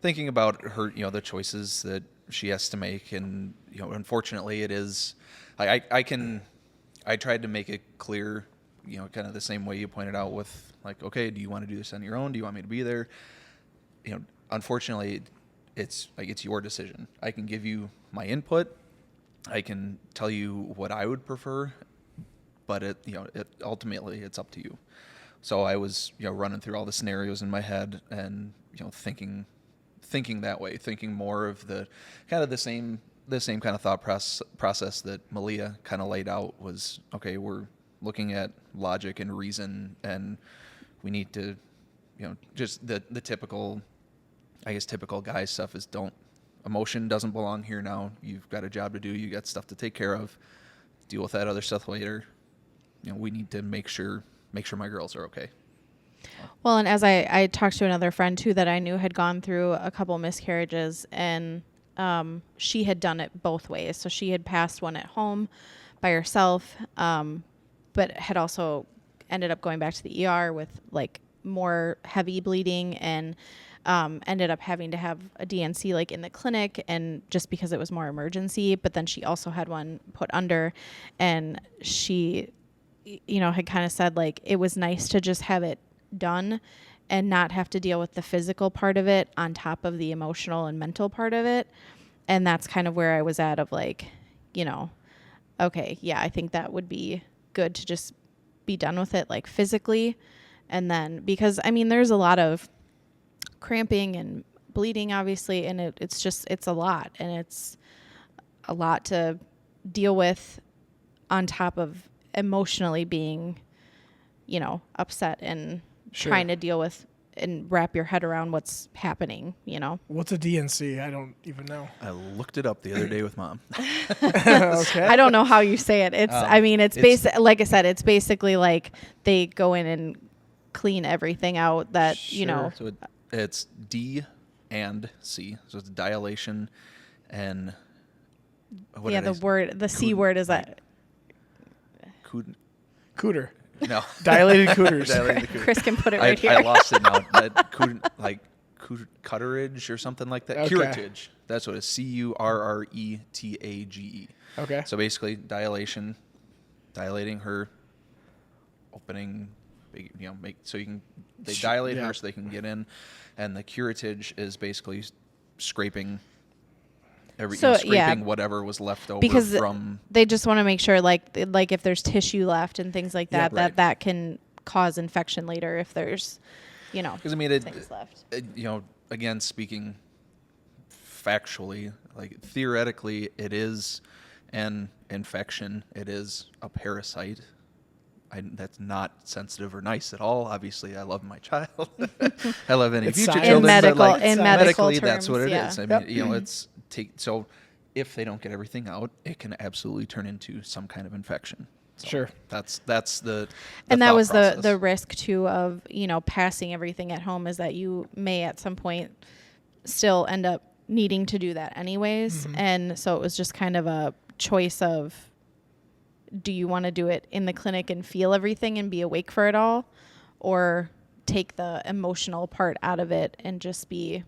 thinking about her, the choices that she has to make. And, unfortunately it is, I tried to make it clear, kind of the same way you pointed out with like, okay, do you want to do this on your own? Do you want me to be there? Unfortunately it's your decision. I can give you my input. I can tell you what I would prefer, but it ultimately it's up to you. So I was, running through all the scenarios in my head and, thinking that way, thinking more of the same kind of thought process that Malia kind of laid out was, okay, we're looking at logic and reason, and we need to, just the typical guy stuff is emotion doesn't belong here now. You've got a job to do. You got stuff to take care of. Deal with that other stuff later. We need to make sure my girls are okay. Well, and as I talked to another friend too that I knew had gone through a couple miscarriages, and she had done it both ways. So she had passed one at home by herself, but had also ended up going back to the ER with like more heavy bleeding, and ended up having to have a DNC like in the clinic, and just because it was more emergency. But then she also had one put under, and she, had kind of said like it was nice to just have it done and not have to deal with the physical part of it on top of the emotional and mental part of it. And that's kind of where I was at of like, okay, yeah, I think that would be good to just be done with it like physically. And then, because there's a lot of cramping and bleeding obviously, and it's a lot, and it's a lot to deal with on top of emotionally being, upset and trying to deal with and wrap your head around what's happening, What's a DNC? I don't even know. I looked it up the other day with Mom. Okay. I don't know how you say it. It's basic. Like I said, it's basically like they go in and clean everything out that, So it's D and C. So it's dilation and the C word is that. Cooter. No. Dilated cooters. Dilated cooters. Chris can put it right here. I lost it now. Cutterage or something like that. Okay. Curettage. That's what it is. Curretage. Okay. So basically, dilating her, opening, they dilate her so they can get in, and the curettage is basically scraping whatever was left over because from. They just want to make sure, like if there's tissue left and things like that, that can cause infection later if there's, because things left. Again, speaking factually, like theoretically, it is an infection. It is a parasite. That's not sensitive or nice at all. Obviously, I love my child. I love any future children. In medical medically, terms, that's what it yeah. is. I mean, so if they don't get everything out, it can absolutely turn into some kind of infection. So Sure. That's the and that was process. the risk too of passing everything at home, is that you may at some point still end up needing to do that anyways. Mm-hmm. And so it was just kind of a choice of, do you want to do it in the clinic and feel everything and be awake for it all, or take the emotional part out of it and just be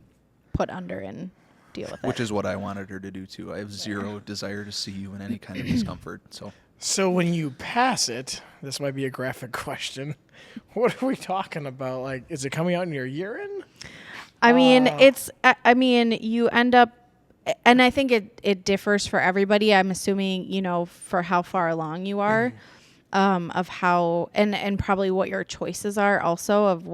put under and deal with it? Which is what I wanted her to do too. I have zero desire to see you in any kind of discomfort. So when you pass it, this might be a graphic question. What are we talking about? Like, is it coming out in your urine? You end up, and I think it differs for everybody. I'm assuming, for how far along you are, of how, and probably what your choices are also of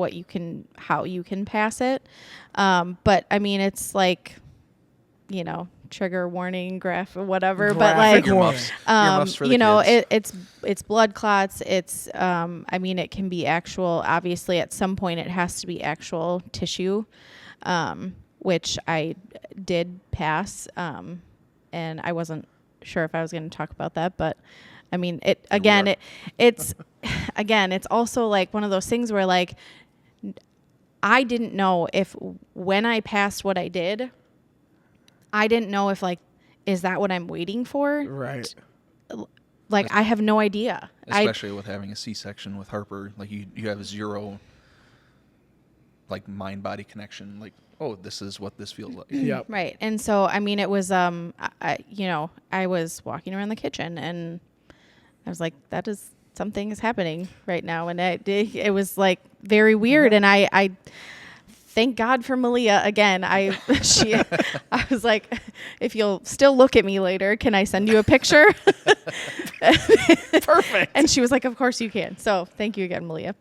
how you can pass it. But it's like, trigger warning, whatever. But like, it's blood clots. It's, it can be actual, obviously at some point it has to be actual tissue. which I did pass. And I wasn't sure if I was going to talk about that, but I mean, it's also like one of those things where like, I didn't know if when I passed what I did, I didn't know if like, is that what I'm waiting for? Right. Like, I have no idea. Especially with having a C-section with Harper, like you have zero like mind-body connection. Like, oh, this is what this feels like. Yep. Right. And so, I mean, it was, I was walking around the kitchen and I was like, something is happening right now. And it was like very weird. And I thank God for Malia again. I was like, if you'll still look at me later, can I send you a picture? Perfect. And she was like, of course you can. So thank you again, Malia.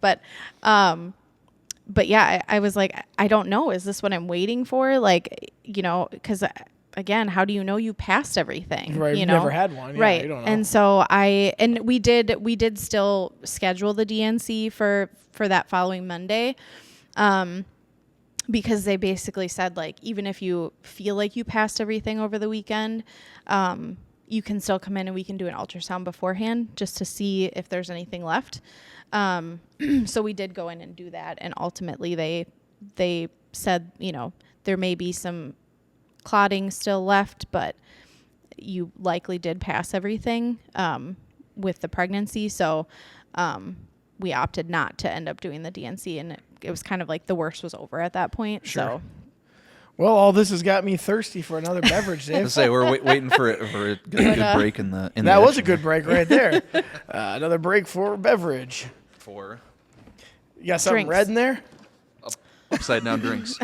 But yeah, I was like, I don't know. Is this what I'm waiting for? Like, because again, how do you know you passed everything? Right. You've never had one. Yeah, right. You don't know. And so we did still schedule the DNC for that following Monday. Because they basically said, like, even if you feel like you passed everything over the weekend, you can still come in and we can do an ultrasound beforehand just to see if there's anything left. So we did go in and do that. And ultimately they said, there may be some clotting still left, but you likely did pass everything with the pregnancy. So we opted not to end up doing the DNC, and it was kind of like the worst was over at that point. Sure. So, well, all this has got me thirsty for another beverage, Dave. Let's say we're waiting for a good break in the. That was a good break right there. Another break for beverage. For You got something Drinks. red in there? upside down drinks.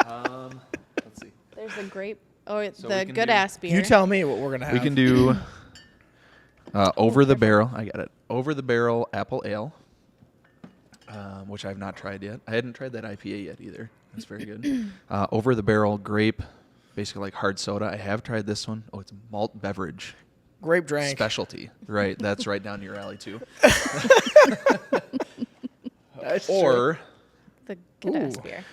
Let's see. there's a grape. Oh, So the we can good do- ass beer. You tell me what we're gonna have. We can do over the barrel. I got it. Over the barrel apple ale, which I've not tried yet. I hadn't tried that IPA yet either. That's very good. Over the barrel grape, basically like hard soda. I have tried this one. Oh, it's malt beverage grape drink. specialty. Right, that's right down your alley too. That's true. Or the good ass Ooh. beer.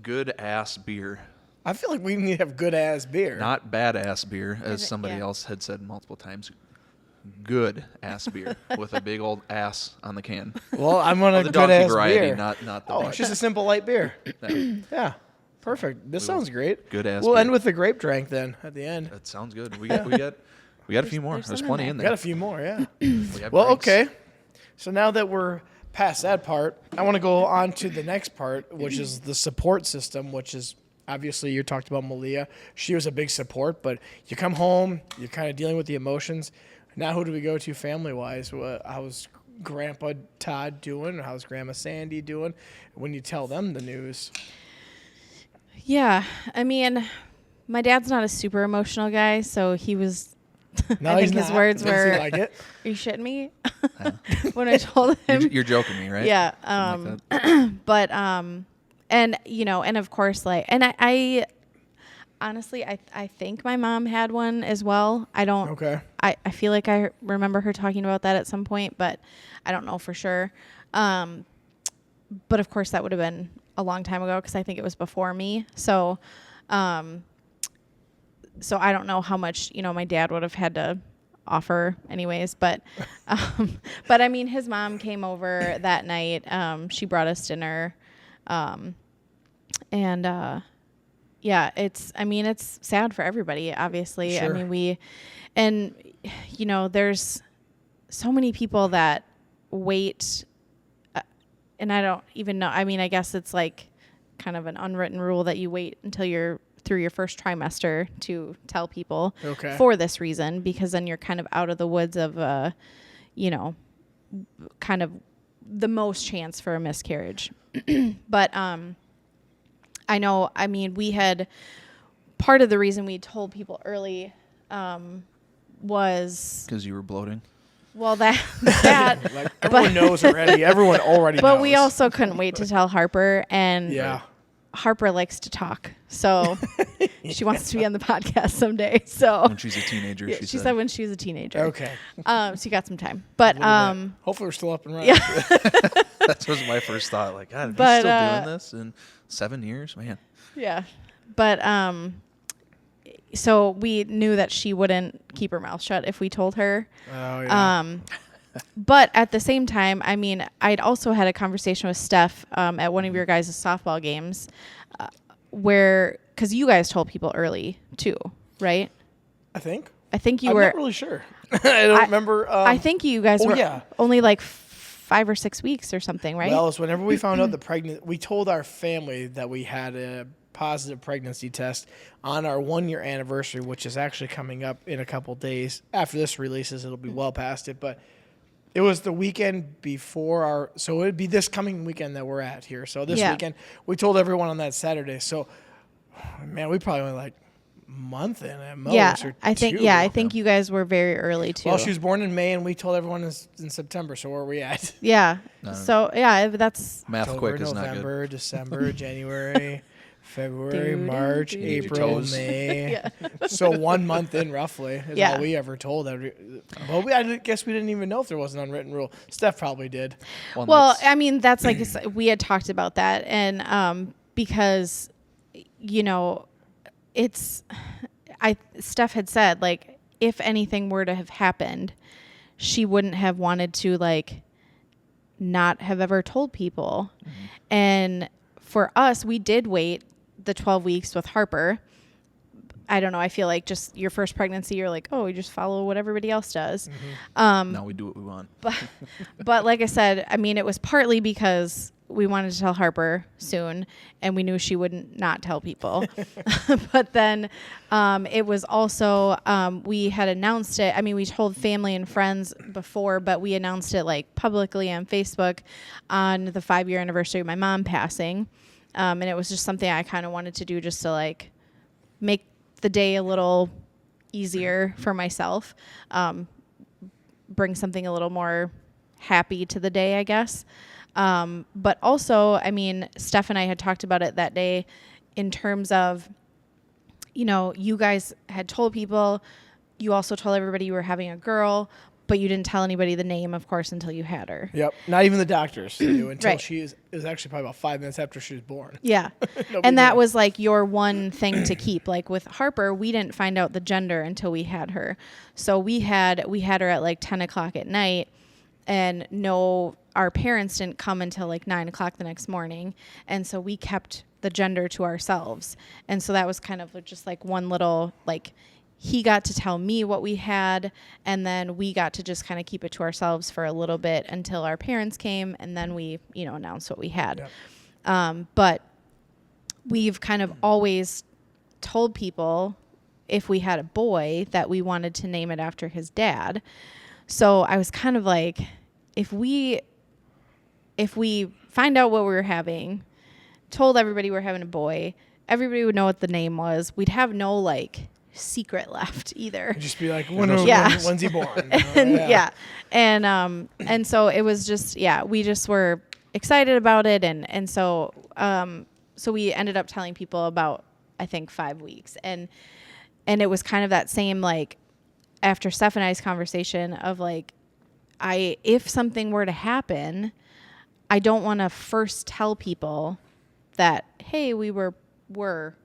good ass beer. I feel like we need to have good ass beer. Not badass beer, as it- somebody yeah. else had said multiple times. Good ass beer with a big old ass on the can. Well, I'm on a The good donkey ass variety, beer. not the. Oh, big- it's just a simple light beer. No, Yeah, perfect. This We will- sounds great. good ass. We'll beer. end with the grape drink then at the end. That sounds good. We got a few more. there's There's some in plenty there. in We there. got a few more, yeah. We have Well, drinks. okay. So now that we're past that part, I want to go on to the next part, which is the support system, which is obviously you talked about Malia. She was a big support, but you come home, you're kind of dealing with the emotions. Now who do we go to family-wise? How's Grandpa Todd doing? How's Grandma Sandy doing when you tell them the news? Yeah, I mean, my dad's not a super emotional guy, so he was. No, I he's think his not. words Does he were, like it? "Are you shitting me?" when I told him. You're joking me, right? Yeah. Something like that. But and and of course, like, and I honestly, I think my mom had one as well. I don't. Okay. I feel like I remember her talking about that at some point, but I don't know for sure. But of course, that would have been a long time ago because I think it was before me. So, so I don't know how much my dad would have had to offer anyways, but I mean, his mom came over that night. She brought us dinner, and yeah, it's sad for everybody, obviously. Sure. I mean, there's so many people that wait, and I don't even know. I mean, I guess it's like kind of an unwritten rule that you wait until you're through your first trimester to tell people Okay. for this reason, because then you're kind of out of the woods of, kind of the most chance for a miscarriage. But I know, I mean, we had part of the reason we told people early was, Because you were bloating. well, that Like everyone knows already. Everyone already knows. but we also couldn't wait to tell Harper, and Yeah. Harper likes to talk, so she wants to be on the podcast someday. So When she's a teenager, yeah, she she said. said when she was a teenager. Okay. So you got some time, but Hopefully we're still up and running. yeah. That was my first thought. Like, God, But, he's still doing this in 7 years, man. Yeah. But so we knew that she wouldn't keep her mouth shut if we told her. Oh, yeah. But at the same time, I mean, I'd also had a conversation with Steph at one of your guys' softball games because you guys told people early too, right? I think you I'm were. not really sure. I don't remember. I think you guys were yeah. only like 5 or 6 weeks or something, right? Well, it's whenever we found out we told our family that we had a positive pregnancy test on our 1-year anniversary, which is actually coming up in a couple days. After this releases, it'll be well past it, but it was the weekend before so it would be this coming weekend that we're at here. So this weekend, we told everyone on that Saturday. So, man, we probably went like a month in at most. Yeah, or I think. 2. Yeah, I think you guys were very early too. Well, she was born in May, and we told everyone in September. So where are we at? Yeah. So yeah, that's Math October, quick is not November, good. December, January, February, March, Your April, toes. May. Yeah. So 1 month in roughly is Yeah. all we ever told. Well, I guess we didn't even know if there was an unwritten rule. Steph probably did. Well, I mean, that's like we had talked about that, and because Steph had said like if anything were to have happened, she wouldn't have wanted to like not have ever told people, and for us, we did wait the 12 weeks with Harper. I don't know. I feel like just your first pregnancy, you're like, oh, you just follow what everybody else does. Now we do what we want. But like I said, I mean, it was partly because we wanted to tell Harper soon, and we knew she wouldn't not tell people. But then it was also we had announced it. I mean, we told family and friends before, but we announced it like publicly on Facebook on the 5-year anniversary of my mom passing. And it was just something I kind of wanted to do just to like make the day a little easier for myself, bring something a little more happy to the day, I guess. But also, I mean, Steph and I had talked about it that day in terms of, you guys had told people, you also told everybody you were having a girl, but you didn't tell anybody the name, of course, until you had her. Yep. Not even the doctors knew until Right. it was actually probably about 5 minutes after she was born. Yeah. And that was like your one thing to keep. Like with Harper, we didn't find out the gender until we had her. So we had her at like 10 o'clock at night, and our parents didn't come until like 9 o'clock the next morning. And so we kept the gender to ourselves. And so that was kind of just like one little, like, he got to tell me what we had, and then we got to just kind of keep it to ourselves for a little bit until our parents came, and then we, announced what we had. Yep. But we've kind of always told people if we had a boy that we wanted to name it after his dad. So I was kind of like, if we find out what we were having, told everybody we're having a boy, everybody would know what the name was. We'd have no like secret left either. Just be like, when's he born? And so it was just, we just were excited about it. And so we ended up telling people about, I think 5 weeks, and it was kind of that same, like, after Steph and I's conversation of like, if something were to happen, I don't want to first tell people that, hey, we were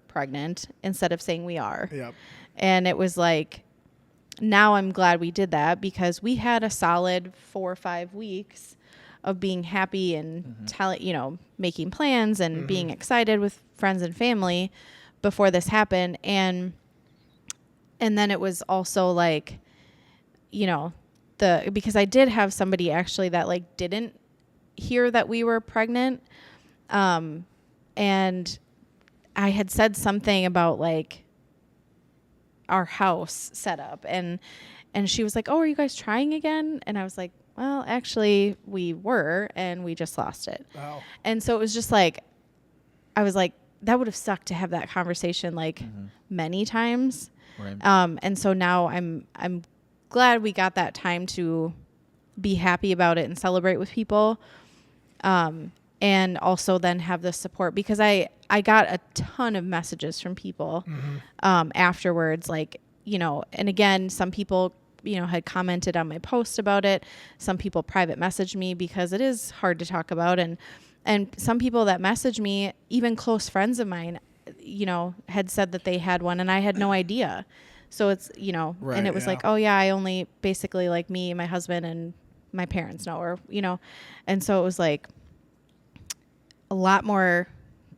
pregnant, instead of saying we are. Yep. And it was like, now I'm glad we did that, because we had a solid 4 or 5 weeks of being happy and making plans and being excited with friends and family before this happened. And then it was also like, because I did have somebody actually that like didn't hear that we were pregnant. And I had said something about like our house setup, and she was like, oh, are you guys trying again? And I was like, well, actually we were, and we just lost it. Wow. And so it was just like, I was like, that would have sucked to have that conversation like many times. Right. And so now I'm glad we got that time to be happy about it and celebrate with people. And also then have the support, because I got a ton of messages from people afterwards, like, and again, some people had commented on my post about it. Some people private messaged me because it is hard to talk about. And some people that messaged me, even close friends of mine, had said that they had one and I had no idea. So it's, Right, and it was yeah. like, oh yeah, I only basically like me, my husband and my parents know, or, and so it was like a lot more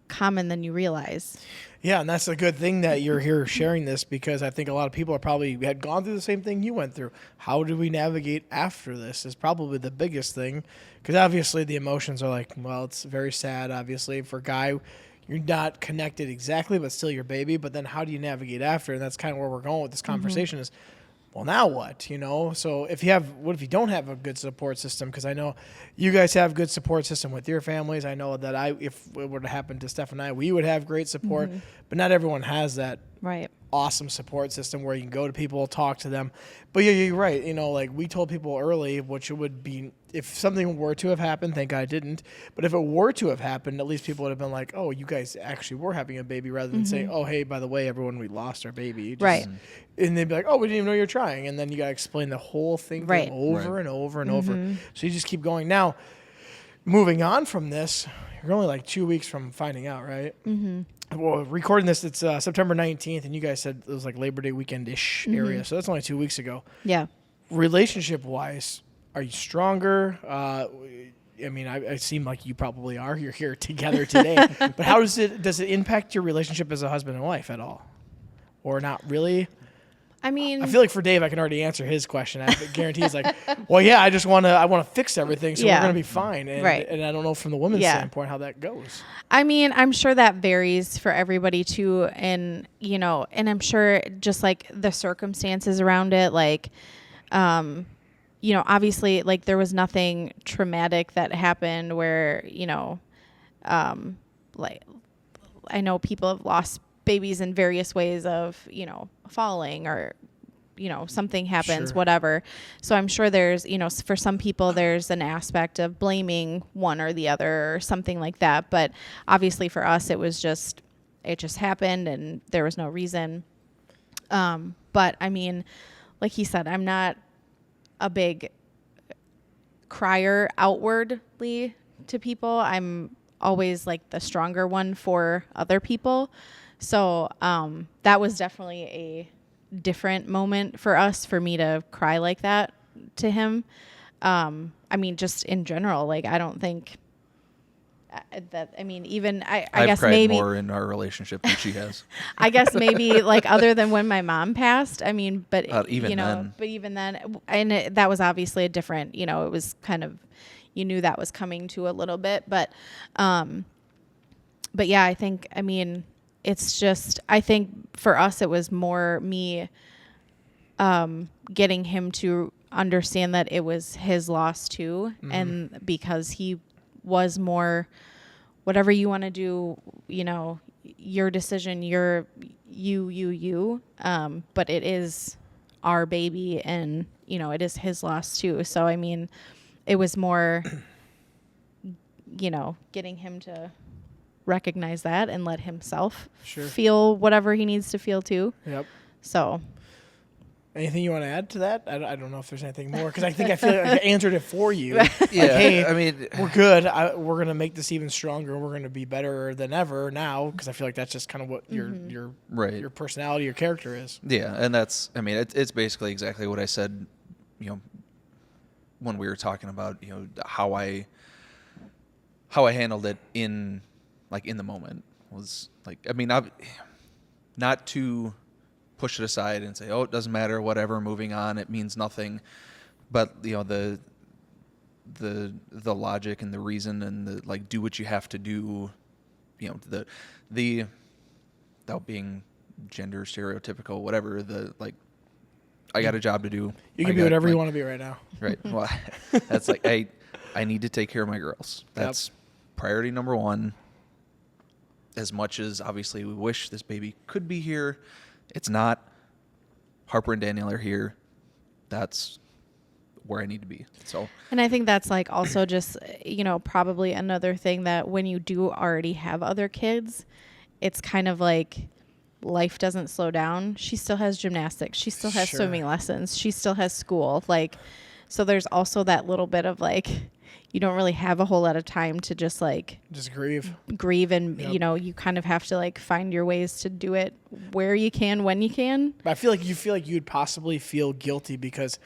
common than you realize. Yeah, and that's a good thing that you're here sharing this, because I think a lot of people are probably had gone through the same thing you went through. How do we navigate after this is probably the biggest thing, because obviously the emotions are like, well, it's very sad, obviously. For a guy, you're not connected exactly, but still your baby. But then how do you navigate after? And that's kind of where we're going with this conversation is, well, now what? So what if you don't have a good support system? Because I know you guys have good support system with your families. I know that if it were to happen to Steph and I, we would have great support, but not everyone has that Right. awesome support system where you can go to people, talk to them. But yeah, you're right. Like we told people early, which it would be, if something were to have happened, thank God it didn't, but if it were to have happened, at least people would have been like, oh, you guys actually were having a baby, rather than saying, oh, hey, by the way, everyone, we lost our baby. Right. And they'd be like, oh, we didn't even know you're trying. And then you got to explain the whole thing to them Right. over Right. and over and over. So you just keep going. Now, moving on from this, you're only like 2 weeks from finding out, right? Well, recording this, it's September 19th, and you guys said it was like Labor Day weekend-ish area, so that's only 2 weeks ago. Yeah. Relationship-wise, are you stronger? I seem like you probably are. You're here together today. But how does it impact your relationship as a husband and wife at all? Or not really? I mean, I feel like for Dave, I can already answer his question. I guarantee he's like, well, yeah, I want to fix everything, so we're Yeah. going to be fine. And, Right. and I don't know from the women's Yeah. standpoint how that goes. I mean, I'm sure that varies for everybody too. And, and I'm sure just like the circumstances around it, like, obviously like there was nothing traumatic that happened where, like I know people have lost babies in various ways of, falling or, something happens, Sure. whatever. So I'm sure there's, for some people, there's an aspect of blaming one or the other or something like that. But obviously for us, it just happened and there was no reason. But I mean, like he said, I'm not a big crier outwardly to people. I'm always like the stronger one for other people. So that was definitely a different moment for us, for me to cry like that to him. I mean, just in general, like I don't think that, I mean, even I I've guess cried maybe more in our relationship than she has. I guess maybe like other than when my mom passed, I mean, but Even then. but even then, and that was obviously a different, it was kind of, you knew that was coming to a little bit, but yeah, I think, I mean, it's just, I think for us, it was more me, getting him to understand that it was his loss too. And because he was more, whatever you want to do, your decision, you, but it is our baby and, it is his loss too. So, I mean, it was more, getting him to recognize that and let himself feel whatever he needs to feel too. Yep. So anything you want to add to that? I don't know if there's anything more, because I feel like I answered it for you. Yeah, hey, I mean, we're good. We're going to make this even stronger. We're going to be better than ever now, because I feel like that's just kind of what your right. your personality, your character is. Yeah, and that's, I mean, it's basically exactly what I said, when we were talking about, how I handled it in the moment was like, I mean, not to push it aside and say, oh, it doesn't matter, whatever, moving on, it means nothing. But, the logic and the reason and the, like, do what you have to do, the without being gender stereotypical, whatever, I got a job to do. You can be whatever you want to be right now. Right. Well, that's like, I need to take care of my girls. That's priority number one. As much as obviously we wish this baby could be here, it's not. Harper and Danielle are here. That's where I need to be. So, and I think that's like also just, probably another thing that when you do already have other kids, it's kind of like life doesn't slow down. She still has gymnastics. She still has Sure. swimming lessons. She still has school. Like, so there's also that little bit of like, you don't really have a whole lot of time to just like Just grieve. and, Yep. you know, you kind of have to like find your ways to do it where you can, when you can. But I feel like you'd possibly feel guilty because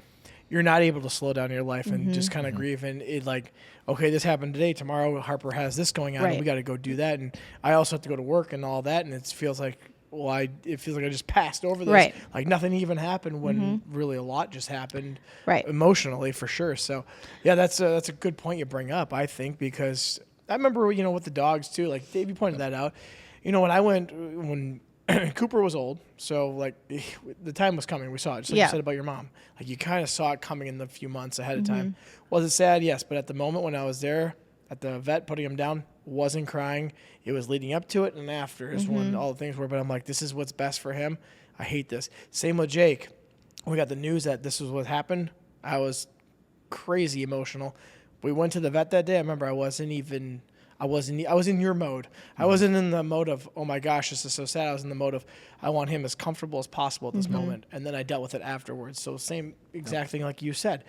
you're not able to slow down your life and just kind of grieve. And it like, okay, this happened today. Tomorrow Harper has this going on. And Right. we got to go do that. And I also have to go to work and all that. And it feels like, it feels like I just passed over this. Right. Like nothing even happened when really a lot just happened. Right. Emotionally for sure. So yeah, that's a good point you bring up, I think, because I remember, with the dogs too, like Dave, you pointed that out. When Cooper was old, so like the time was coming. We saw it, just like Yeah. you said about your mom. Like you kind of saw it coming in the few months ahead of time. Was it sad? Yes, but at the moment when I was there at the vet putting him down, wasn't crying. It was leading up to it and after is when all the things were. But I'm like, this is what's best for him. I hate this. Same with Jake. We got the news that this was what happened. I was crazy emotional. We went to the vet that day. I remember I was in your mode. I wasn't in the mode of, oh my gosh, this is so sad. I was in the mode of, I want him as comfortable as possible at this moment. And then I dealt with it afterwards. So same exact thing like you said.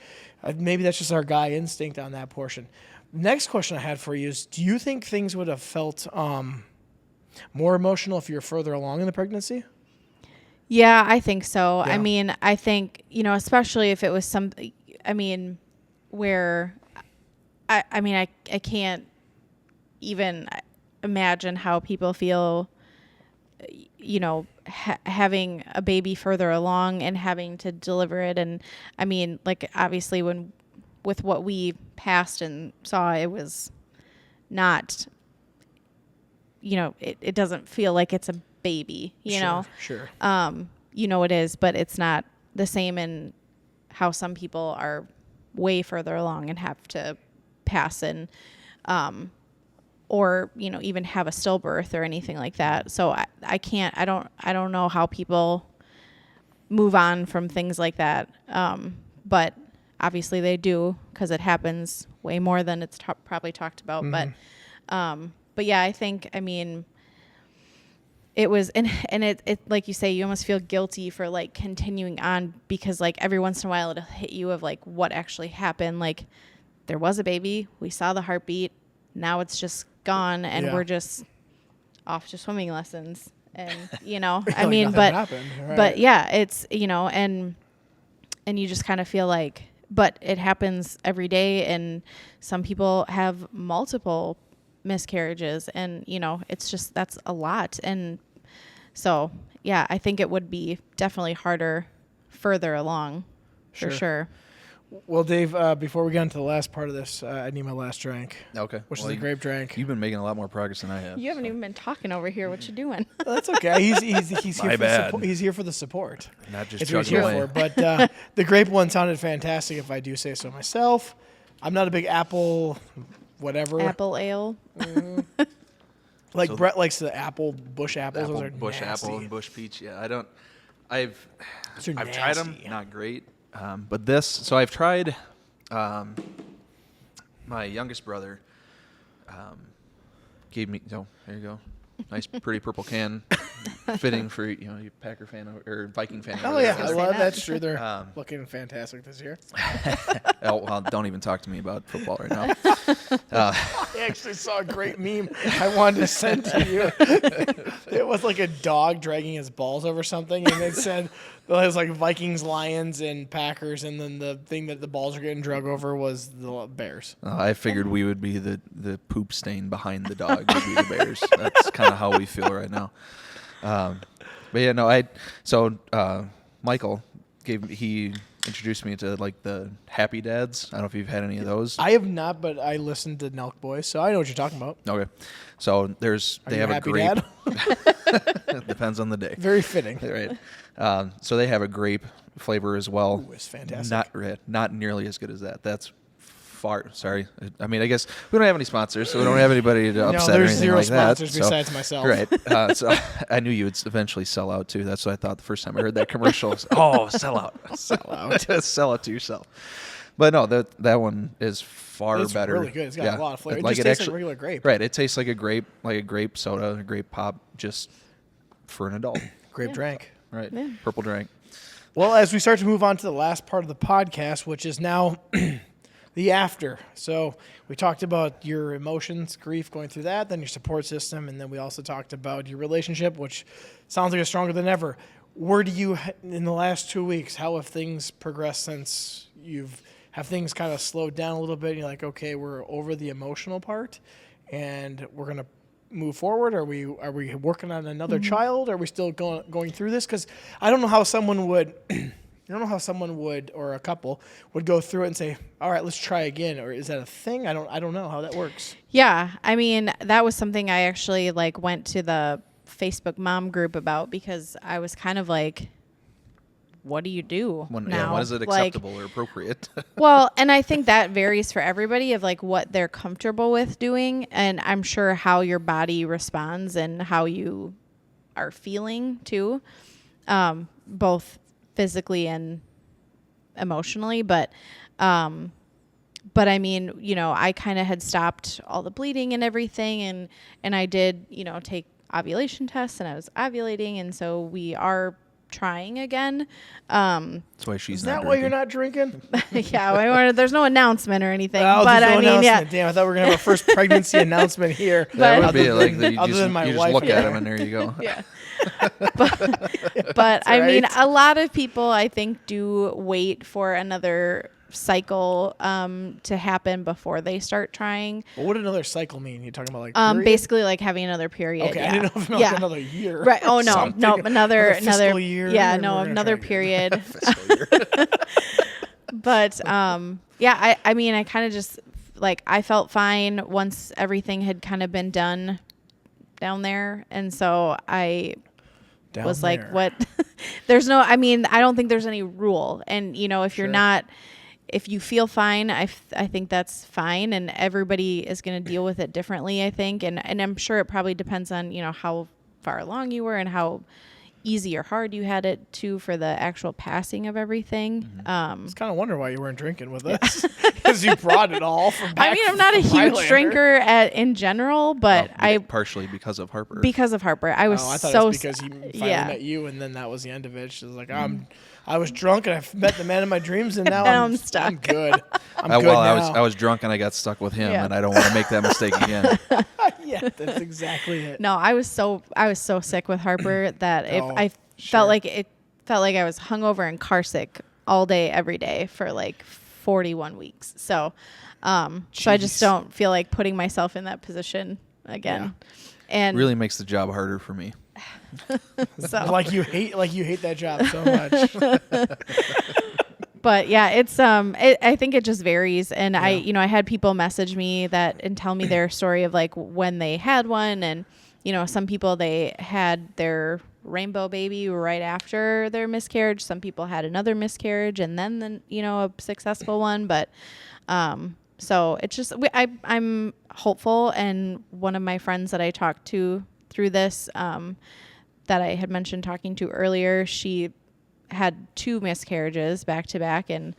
Maybe that's just our guy instinct on that portion. Next question I had for you is, do you think things would have felt more emotional if you were further along in the pregnancy? Yeah, I think so. Yeah. I mean, I think, especially if it was where I can't even imagine how people feel, having a baby further along and having to deliver it. And I mean, like, obviously with what we passed and saw, it was not, it doesn't feel like it's a baby, you know? Sure. It is, but it's not the same in how some people are way further along and have to pass and, or, even have a stillbirth or anything like that. So I don't know how people move on from things like that. But obviously they do, because it happens way more than it's probably talked about. But yeah, I think, it was, and it like you say, you almost feel guilty for like continuing on, because like every once in a while it'll hit you of like what actually happened. Like there was a baby, we saw the heartbeat, now it's just gone, and we're just off to swimming lessons. And, I mean, but yeah, it's, and you just kind of feel like, but it happens every day, and some people have multiple miscarriages, and it's just, that's a lot. And so yeah, I think it would be definitely harder further along. For sure. Well, Dave, before we get into the last part of this, I need my last drink. Okay. Which is a grape drink. You've been making a lot more progress than I have. You haven't even been talking over here. What you doing? Well, that's okay. He's here My for bad. He's here for the support. Not just It's what he's chugging here away. for. But the grape one sounded fantastic, if I do say so myself. I'm not a big apple whatever. Apple ale. Like So- Brett likes the apple bush apples. Those are Bush nasty. apple and bush peach. Yeah, I don't. I've Those are tried them. nasty. Not great. But this. So I've tried. My youngest brother gave me. Oh, there you go. Nice, pretty purple can, fitting for you Packer fan or Viking fan. Oh over yeah, there. say well, that. that's true. They're Um, looking fantastic this year. Oh, well, don't even talk to me about football right now. I actually saw a great meme I wanted to send to you. It was like a dog dragging his balls over something, and it said it was like Vikings, Lions, and Packers, and then the thing that the balls are getting drug over was the Bears. I figured we would be the poop stain behind the dog would be the Bears. That's kind of how we feel right now. But yeah, no, Michael he introduced me to like the Happy Dads. I don't know if you've had any of those. I have not, but I listened to Nelk Boys, so I know what you're talking about. Okay, so they Are have you a happy, grape. Dad? Depends on the day. Very fitting. Right. So they have a grape flavor as well. Ooh, it's fantastic. Not nearly as good as that. That's far. Sorry. I mean, I guess we don't have any sponsors, so we don't have anybody to upset or there's anything zero like that. sponsors besides myself. Right. So I knew you would eventually sell out too. That's what I thought the first time I heard that commercial. Oh, sell out. Sell out. Sell it to yourself. But no, that one is far It's better. really good. It's got a lot of flavor. It Like just tastes like regular grape. Right. It tastes like a grape soda, a grape pop, just for an adult. Grape drank. Right. Yeah. Purple drank. Well, as we start to move on to the last part of the podcast, which is now the after. So we talked about your emotions, grief, going through that, then your support system, and then we also talked about your relationship, which sounds like it's stronger than ever. Where do you, in the last 2 weeks, how have things progressed since have things kind of slowed down a little bit? And you're like, okay, we're over the emotional part, and we're going to move forward? Are we working on another child? Are we still going through this? Because I don't know how someone would, or a couple would go through it and say, all right, let's try again. Or is that a thing? I don't know how that works. Yeah. I mean, that was something I actually went to the Facebook mom group about, because I was kind of like, what do you do now? When is it acceptable or appropriate? Well, and I think that varies for everybody of what they're comfortable with doing. And I'm sure how your body responds and how you are feeling too, both physically and emotionally. But I mean, I kind of had stopped all the bleeding and everything. And I did, take ovulation tests, and I was ovulating. And so we are trying again. That's why she's Is not that why drinking. you're not drinking? Yeah, there's no announcement or anything. Oh, but there's no I mean, yeah. announcement. Damn, I thought we were going to have a first pregnancy announcement here. That would But- be Other like than- you other just, than my you just wife look here. at him and there you go. Yeah. But I mean, right. a lot of people, I think, do wait for another cycle to happen before they start trying. Well, what did another cycle mean? You're talking about period? Basically having another period. Okay, yeah. I didn't know if it meant Yeah. another year. Right. Oh no, Something. no, another fiscal year. Yeah, and no, we're gonna another try again. period. Fiscal year. But yeah, I mean, I kind of just I felt fine once everything had kind of been done down there, and so I Down was there. what? There's no. I mean, I don't think there's any rule, and if you're Sure. not. If you feel fine, I think that's fine, and everybody is going to deal with it differently, I think, and I'm sure it probably depends on how far along you were and how easy or hard you had it too for the actual passing of everything. I was kind of wondering why you weren't drinking with us, because you brought it all from back I mean, I'm not a from huge Highlander. drinker in general, but Partially because of Harper. because of Harper, I was Oh, I thought so it was because he finally yeah. met you, and then that was the end of it. She was like, I was drunk, and I met the man of my dreams, and now I'm stuck. I'm good. I'm good well, now. I was drunk and I got stuck with him, Yeah. and I don't want to make that mistake again. Yeah, that's exactly it. No, I was so sick with Harper that if Oh, I sure. felt like I was hungover and car sick all day every day for 41 weeks. So so I just Jeez. don't feel like putting myself in that position again. And Really makes the job harder for me. so like you hate that job so much. but yeah, it's I think it just varies, and I had people message me and tell me their story of when they had one, and some people, they had their rainbow baby right after their miscarriage. Some people had another miscarriage and then a successful one, but so it's just I'm hopeful. And one of my friends that I talked to through this that I had mentioned talking to earlier, she had 2 miscarriages back to back, and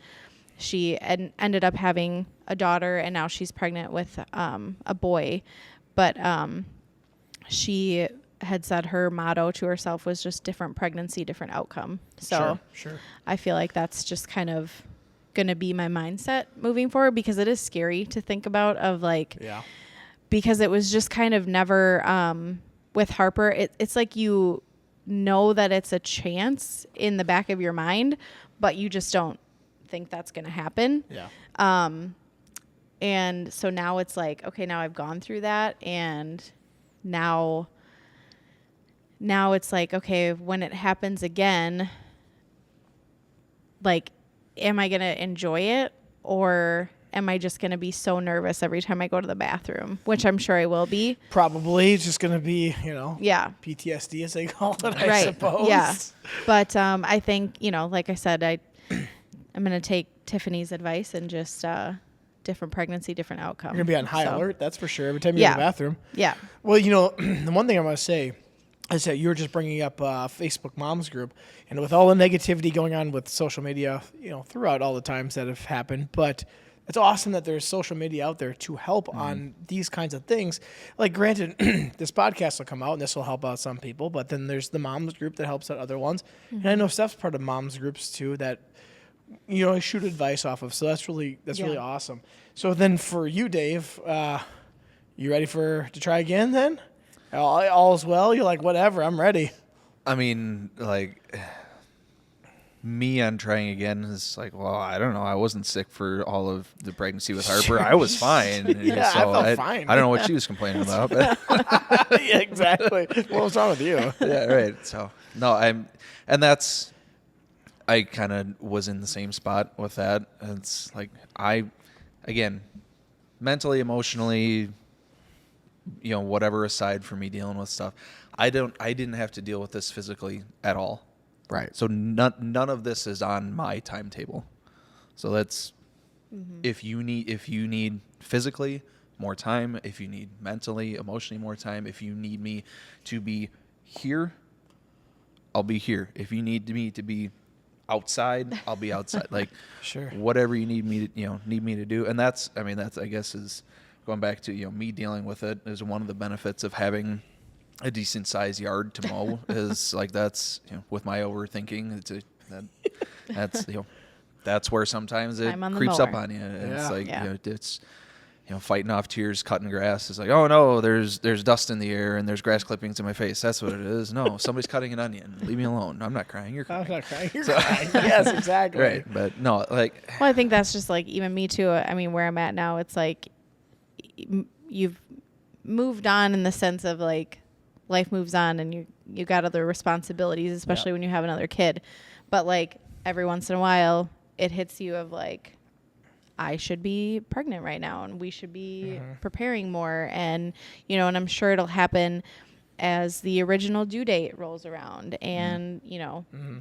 she ended up having a daughter, and now she's pregnant with a boy. But she had said her motto to herself was just different pregnancy, different outcome. So Sure. I feel like that's just kind of going to be my mindset moving forward, because it is scary to think about Yeah. because it was just kind of never with Harper. It's like you know that it's a chance in the back of your mind, but you just don't think that's going to happen. Yeah. And so now it's okay, now I've gone through that, and now it's okay, when it happens again, am I going to enjoy it, or am I just going to be so nervous every time I go to the bathroom, which I'm sure I will be. Probably it's just going to be, Yeah. PTSD as they call it, I Right. suppose. Yeah. But I think, like I said, I'm going to take Tiffany's advice and just different pregnancy, different outcome. You're going to be on high So, alert, that's for sure, every time you go to the bathroom. Yeah. Well, the one thing I want to say is that you were just bringing up Facebook Moms Group, and with all the negativity going on with social media, throughout all the times that have happened, but it's awesome that there's social media out there to help on these kinds of things. Like, granted, this podcast will come out and this will help out some people, but then there's the moms group that helps out other ones. And I know Steph's part of moms groups too that, I shoot advice off of. So that's really awesome. So then for you, Dave, you ready to try again then? All's well? You're like, whatever, I'm ready. I mean, like, me on trying again is like, well, I don't know. I wasn't sick for all of the pregnancy with Harper. I was fine. Yeah, so I felt fine. I don't know what she was complaining about. But Yeah, exactly. What was wrong with you? yeah, right. So, no, I kind of was in the same spot with that. It's like, again, mentally, emotionally, whatever aside from me dealing with stuff, I didn't have to deal with this physically at all. Right. So none of this is on my timetable. So that's if you need physically more time, if you need mentally, emotionally more time, if you need me to be here, I'll be here. If you need me to be outside, I'll be outside. Like, Sure. whatever you need me to do. And that's I guess is going back to, me dealing with it is one of the benefits of having a decent sized yard to mow is like, that's, with my overthinking, that's where sometimes it creeps up on you. And it's like, it's, fighting off tears, cutting grass. It's like, oh no, there's dust in the air and there's grass clippings in my face. That's what it is. No, somebody's cutting an onion. Leave me alone. I'm not crying. You're crying. I'm not crying. You're crying. Yes, exactly. Right. But no, like, Well, I think that's just like even me too. I mean, where I'm at now, it's like you've moved on in the sense of like life moves on and you got other responsibilities, especially when you have another kid. But like every once in a while, it hits you of like, I should be pregnant right now and we should be preparing more. And, and I'm sure it'll happen as the original due date rolls around and,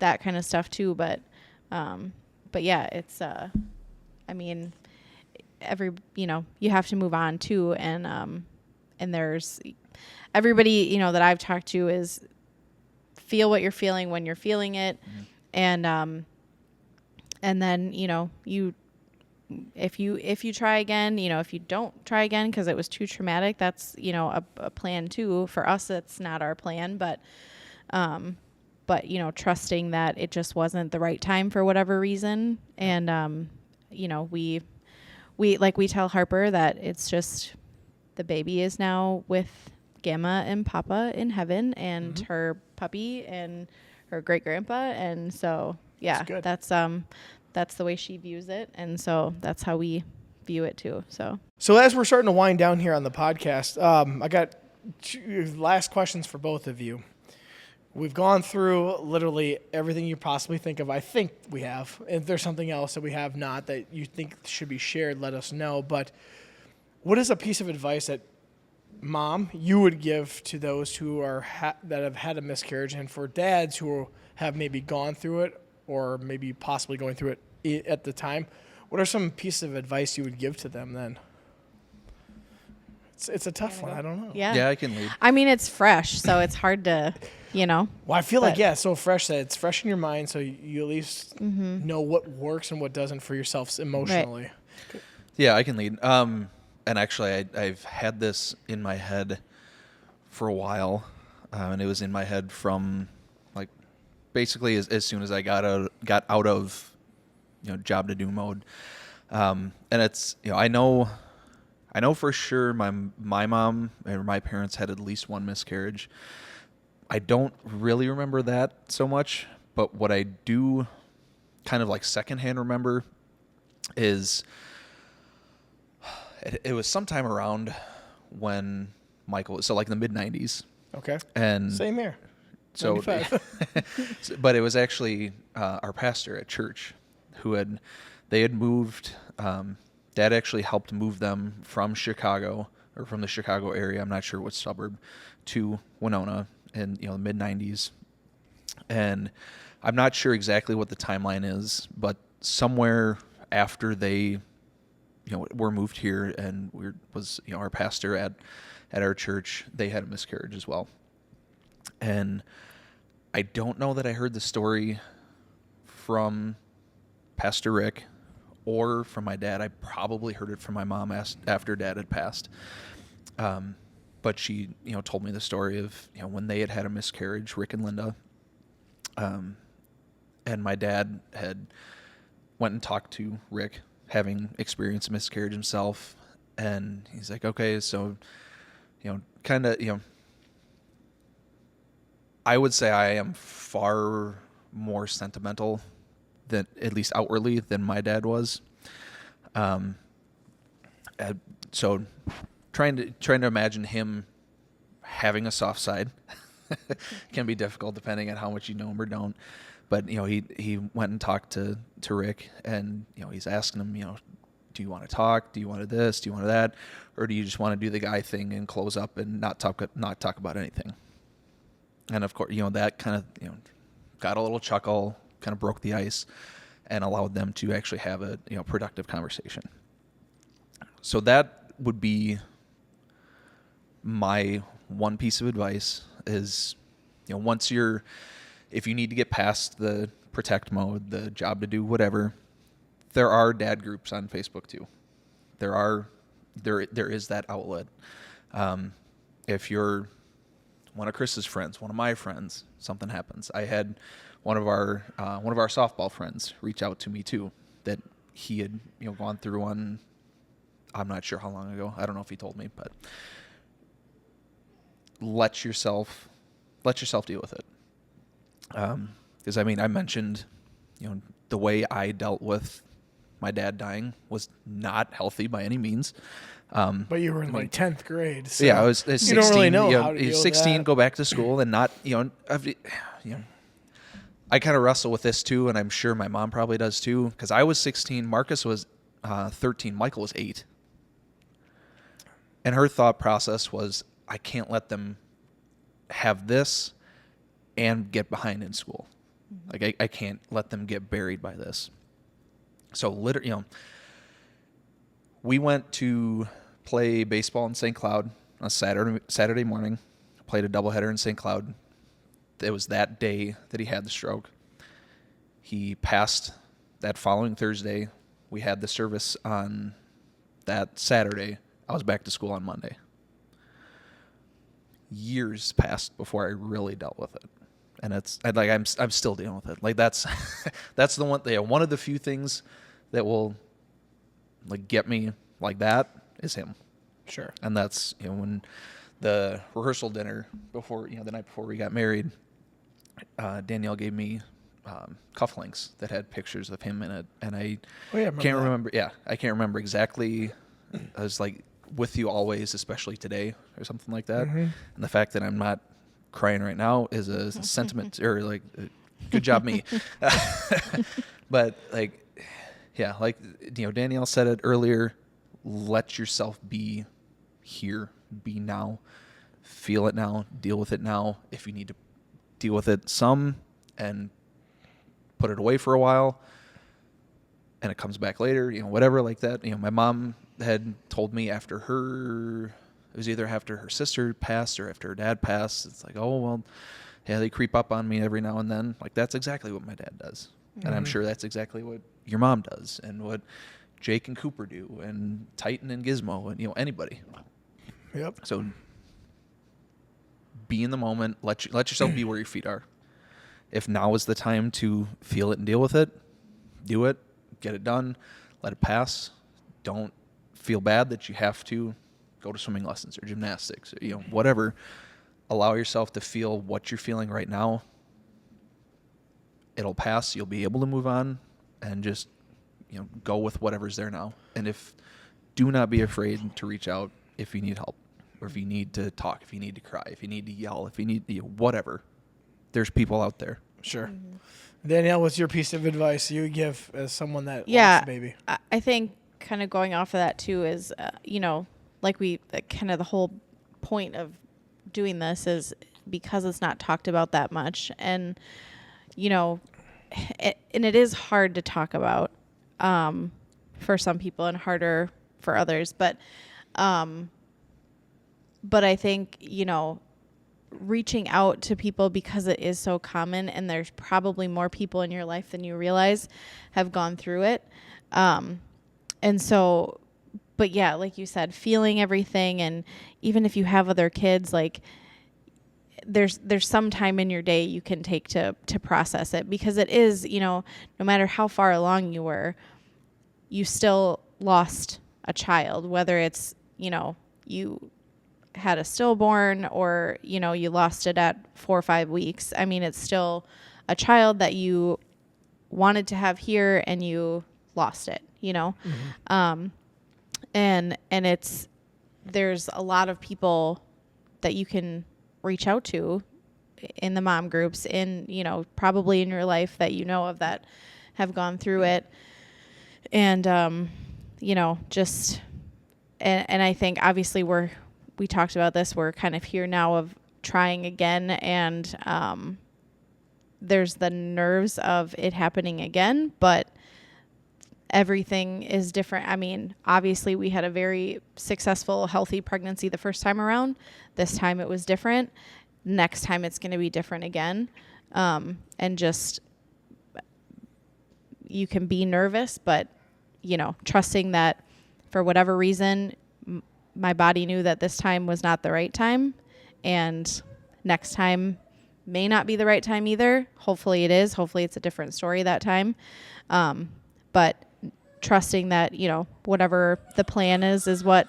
that kind of stuff too. But yeah, it's, I mean, you have to move on too. And there's everybody, that I've talked to is feel what you're feeling when you're feeling it. And then, if you try again, if you don't try again because it was too traumatic, that's, a plan too. For us, it's not our plan, but trusting that it just wasn't the right time for whatever reason. And, we tell Harper that it's just the baby is now with Gamma and Papa in heaven and her puppy and her great grandpa. And so, yeah, that's the way she views it. And so that's how we view it too. So as we're starting to wind down here on the podcast, I got two last questions for both of you. We've gone through literally everything you possibly think of. I think we have. If there's something else that we have not that you think should be shared, let us know. But what is a piece of advice that, Mom, you would give to those who are that have had a miscarriage, and for dads who have maybe gone through it or maybe possibly going through it at the time? What are some pieces of advice you would give to them then? It's a tough one. I don't know. Yeah, I can lead. I mean, it's fresh, so it's hard to, Well, I feel like, it's so fresh that it's fresh in your mind, so you at least know what works and what doesn't for yourself emotionally. Right. Yeah, I can lead. And actually, I've had this in my head for a while, and it was in my head from like basically as soon as I got out of job to do mode, and it's I know for sure my mom or my parents had at least one miscarriage. I don't really remember that so much, but what I do kind of like secondhand remember is. It was sometime around when Michael, so like the mid 90s. Okay. And same here. So, but it was actually our pastor at church they had moved. Dad actually helped move them from Chicago or from the Chicago area. I'm not sure what suburb to Winona in the mid 90s. And I'm not sure exactly what the timeline is, but somewhere after they were moved here and was our pastor at our church, they had a miscarriage as well. And I don't know that I heard the story from Pastor Rick or from my dad. I probably heard it from my mom after Dad had passed. But she, told me the story of, when they had a miscarriage, Rick and Linda. And my dad had went and talked to Rick, having experienced a miscarriage himself. And he's like, okay, so, kind of, I would say I am far more sentimental than, at least outwardly, than my dad was. So trying to imagine him having a soft side can be difficult depending on how much you know him or don't. But he went and talked to Rick, and he's asking him, do you want to talk? Do you want to this? Do you want to that? Or do you just want to do the guy thing and close up and not talk about anything? And of course, that kind of got a little chuckle, kind of broke the ice, and allowed them to actually have a productive conversation. So that would be my one piece of advice is, if you need to get past the protect mode, the job to do, whatever, there are dad groups on Facebook too. There is that outlet. If you're one of Chris's friends, one of my friends, something happens. I had one of our softball friends reach out to me too, that he had gone through one. I'm not sure how long ago. I don't know if he told me, but let yourself deal with it. Because I mentioned, the way I dealt with my dad dying was not healthy by any means. But you were in like 10th grade. So yeah, I was 16. You don't really know how to deal with 16, that. go back to school and not, I kind of wrestle with this too, and I'm sure my mom probably does too, because I was 16, Marcus was 13, Michael was 8. And her thought process was, I can't let them have this and get behind in school. Like I can't let them get buried by this. So literally, we went to play baseball in St. Cloud on Saturday morning. Played a doubleheader in St. Cloud. It was that day that he had the stroke. He passed that following Thursday. We had the service on that Saturday. I was back to school on Monday. Years passed before I really dealt with it, and I'm still dealing with it. Like that's the one of the few things that will get me like that is him. Sure. And that's when the rehearsal dinner before the night before we got married, Danielle gave me cufflinks that had pictures of him in it, and I can't remember. Yeah, I can't remember exactly. I was like, with you always, especially today, or something like that. Mm-hmm. And the fact that I'm not crying right now is a sentiment, or good job me. But Danielle said it earlier, let yourself be here, be now, feel it now, deal with it now. If you need to deal with it some and put it away for a while and it comes back later, whatever like that. My mom had told me it was either after her sister passed or after her dad passed. It's like, oh, well, yeah, they creep up on me every now and then. Like, that's exactly what my dad does. Mm-hmm. And I'm sure that's exactly what your mom does and what Jake and Cooper do and Titan and Gizmo and, anybody. Yep. So be in the moment. Let yourself be where your feet are. If now is the time to feel it and deal with it, do it. Get it done. Let it pass. Don't feel bad that you have to go to swimming lessons or gymnastics or whatever. Allow yourself to feel what you're feeling right now. It'll pass. You'll be able to move on and just go with whatever's there now. And do not be afraid to reach out if you need help, or if you need to talk, if you need to cry, if you need to yell, if you need whatever. There's people out there. Sure. Mm-hmm. Danielle, what's your piece of advice you would give as someone that Yeah, wants a baby? I think kind of going off of that too is, kind of the whole point of doing this is because it's not talked about that much. And, it is hard to talk about for some people and harder for others. But I think, reaching out to people because it is so common, and there's probably more people in your life than you realize have gone through it. And so, but yeah, like you said, feeling everything, and even if you have other kids, like there's some time in your day you can take to process it, because it is, no matter how far along you were, you still lost a child, whether it's, you had a stillborn or, you lost it at 4 or 5 weeks. I mean, it's still a child that you wanted to have here and you lost it, Mm-hmm. And there's a lot of people that you can reach out to in the mom groups, probably in your life that of that have gone through it. And, just, and I think obviously we talked about this, we're kind of here now of trying again. And, there's the nerves of it happening again, but everything is different. I mean, obviously we had a very successful, healthy pregnancy the first time around. This time it was different. Next time it's going to be different again. And just, you can be nervous, but, trusting that for whatever reason, my body knew that this time was not the right time, and next time may not be the right time either. Hopefully it is. Hopefully it's a different story that time. But trusting that, whatever the plan is what.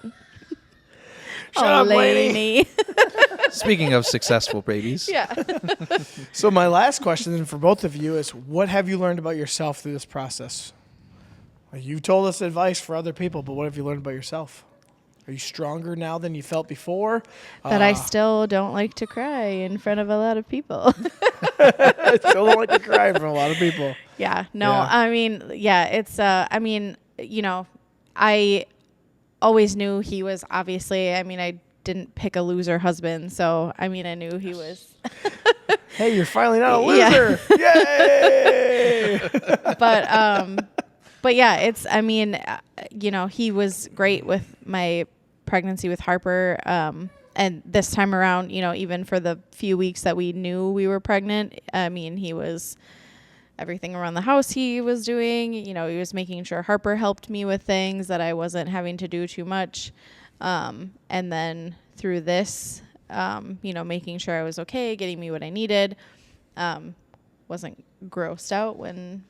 Shut up, lady. Lainey. Speaking of successful babies. Yeah. So my last question for both of you is, what have you learned about yourself through this process? You've told us advice for other people, but what have you learned about yourself? Are you stronger now than you felt before? That I still don't like to cry in front of a lot of people. I still don't like to cry in front of a lot of people. Yeah. No, Yeah. I mean, yeah, it's, I always knew he was obviously, I didn't pick a loser husband. So, I knew he was. Hey, you're finally not a loser. Yay! But yeah, it's, he was great with my pregnancy with Harper. And this time around, even for the few weeks that we knew we were pregnant, he was everything around the house he was doing. He was making sure Harper helped me with things that I wasn't having to do too much. And then through this, making sure I was okay, getting me what I needed. Wasn't grossed out when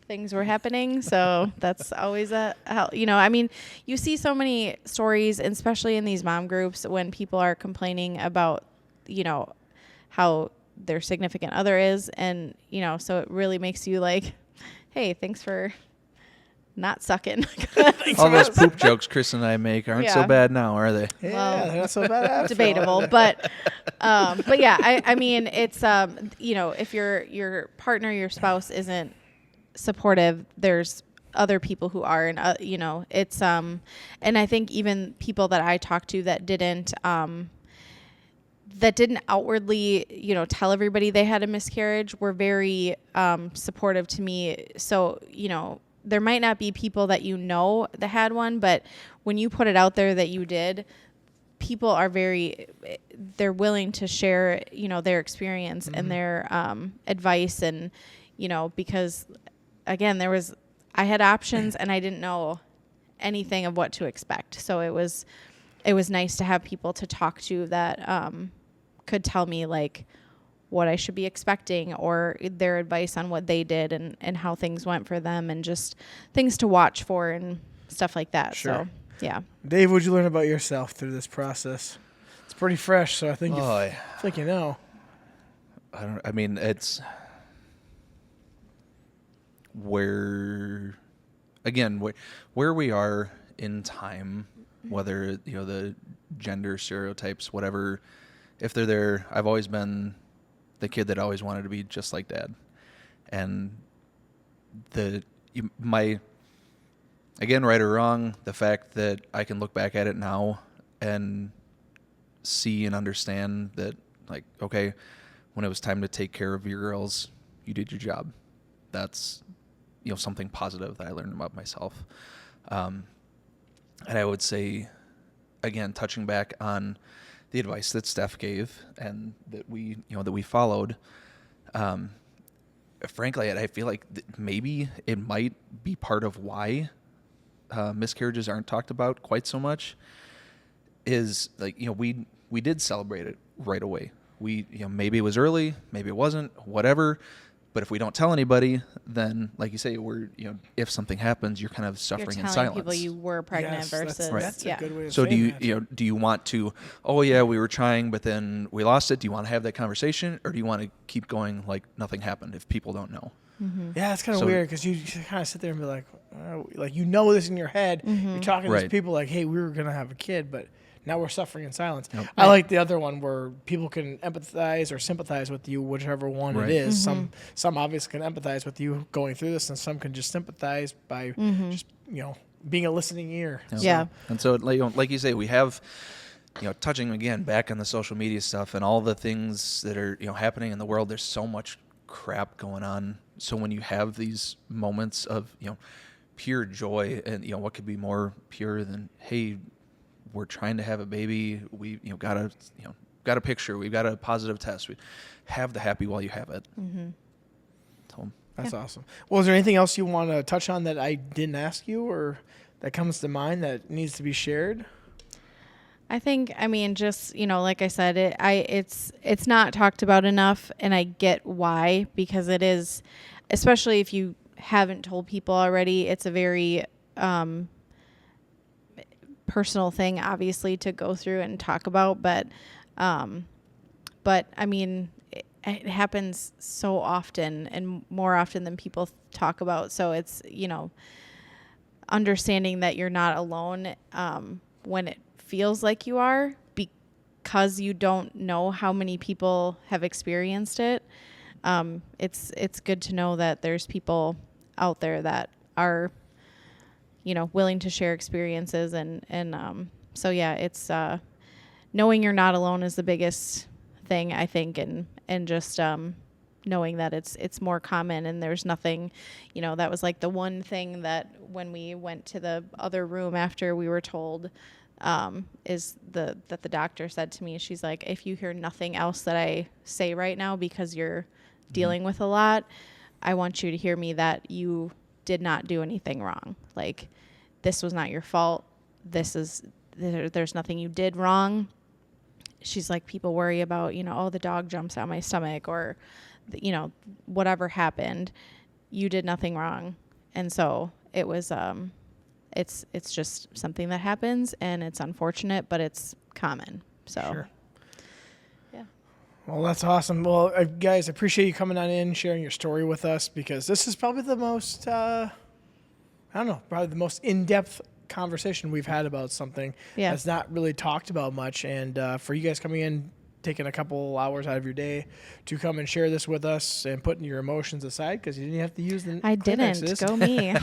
things were happening. So that's always a help. You see so many stories, especially in these mom groups, when people are complaining about, how their significant other is. And, so it really makes you like, hey, thanks for not sucking. All those poop jokes Chris and I make aren't so bad now, are they? Yeah, Well, they're not so bad after debatable, all. but yeah, it's, if your partner, your spouse isn't supportive, there's other people who are, and it's and I think even people that I talked to that didn't outwardly tell everybody they had a miscarriage were very supportive to me. So there might not be people that that had one, but when you put it out there that you did, people are they're willing to share their experience and their advice, and because again, I had options and I didn't know anything of what to expect. So it was nice to have people to talk to that could tell me like what I should be expecting, or their advice on what they did and how things went for them, and just things to watch for and stuff like that. Sure. So yeah. Dave, what'd you learn about yourself through this process? It's pretty fresh, so I think I think you know. It's where we are in time, whether the gender stereotypes, whatever, if they're there. I've always been the kid that always wanted to be just like dad, and again, right or wrong, the fact that I can look back at it now and see and understand that, like, okay, when it was time to take care of your girls, you did your job. That's something positive that I learned about myself. And I would say, again, touching back on the advice that Steph gave and that we followed, frankly, I feel like maybe it might be part of why miscarriages aren't talked about quite so much. Is like, we did celebrate it right away. We, maybe it was early, maybe it wasn't, whatever. But if we don't tell anybody, then, like you say, if something happens, you're kind of suffering in silence. You're telling people you were pregnant Yes, versus that's a good way of So saying that. do you want to, oh yeah, we were trying, but then we lost it? Do you want to have that conversation, or do you want to keep going like nothing happened if people don't know? Yeah, it's kind of So- weird because you kind of sit there and be like this in your head. You're talking to these Right. people like, hey, we were going to have a kid, but now we're suffering in silence. Yep. I like the other one where people can empathize or sympathize with you, whichever one Right. it is. Some obviously can empathize with you going through this, and some can just sympathize by just, being a listening ear. Yeah. And so, like you say, we have, touching again back on the social media stuff and all the things that are, happening in the world. There's so much crap going on. So when you have these moments of, pure joy, and, what could be more pure than, hey, we're trying to have a baby. We, got a picture. We've got a positive test. We have the happy while you have it. So, That's awesome. Well, is there anything else you want to touch on that I didn't ask you or that comes to mind that needs to be shared? I think, just, like I said, it's not talked about enough, and I get why, because it is, especially if you haven't told people already, it's a very personal thing, obviously, to go through and talk about, but it happens so often, and more often than people talk about. So it's, understanding that you're not alone when it feels like you are, because you don't know how many people have experienced it. It's good to know that there's people out there that are, willing to share experiences, and so yeah, it's knowing you're not alone is the biggest thing, I think, and just knowing that it's more common, and there's nothing, that was like the one thing that when we went to the other room after we were told, is that the doctor said to me, she's like, if you hear nothing else that I say right now because you're dealing with a lot, I want you to hear me that you did not do anything wrong. Like, this was not your fault. There's nothing you did wrong. She's like, people worry about, oh, the dog jumps out my stomach, or, whatever happened. You did nothing wrong. And so it was, it's just something that happens, and it's unfortunate, but it's common. So, Sure. yeah. Well, that's awesome. Well, guys, I appreciate you coming on in, sharing your story with us, because this is probably the most, probably the most in-depth conversation we've had about something that's not really talked about much. And for you guys coming in, taking a couple hours out of your day to come and share this with us and putting your emotions aside, because you didn't have to use the I didn't. Kleenexes. Go me.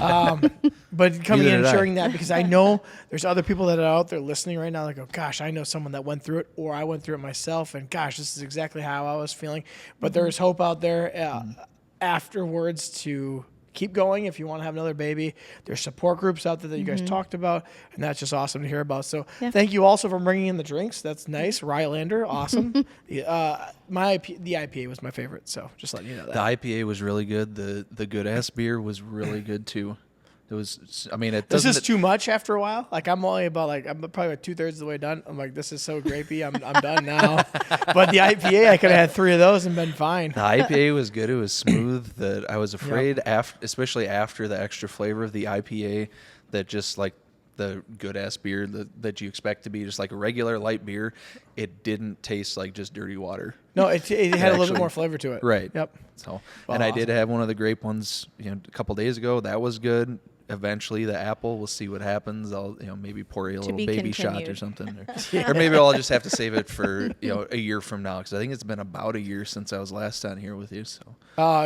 But coming Neither in and did I. sharing that, because I know there's other people that are out there listening right now that go, gosh, I know someone that went through it, or I went through it myself, and gosh, this is exactly how I was feeling. But there is hope out there afterwards to keep going if you want to have another baby. There's support groups out there that you guys talked about, and that's just awesome to hear about. So thank you also for bringing in the drinks. That's nice. Rylander, awesome. The IPA was my favorite, so just letting you know that. The IPA was really good. The good ass beer was really good too. It was. I mean, it This doesn't. is too much after a while. Like, I'm only about I'm probably about 2/3 of the way done. I'm like, this is so grapey. I'm done now. But the IPA, I could have had 3 of those and been fine. The IPA was good. It was smooth. That I was afraid especially after the extra flavor of the IPA, that just like the good ass beer that you expect to be just like a regular light beer, it didn't taste like just dirty water. No, it had a little actually- bit more flavor to it. Right. Yep. So, Well, and I did awesome. have one of the grape ones, a couple days ago. That was good. Eventually, the apple, we'll see what happens. I'll, maybe pour you a little be baby shot or continued. something, or maybe I'll just have to save it for a year from now, because I think it's been about a year since I was last on here with you. So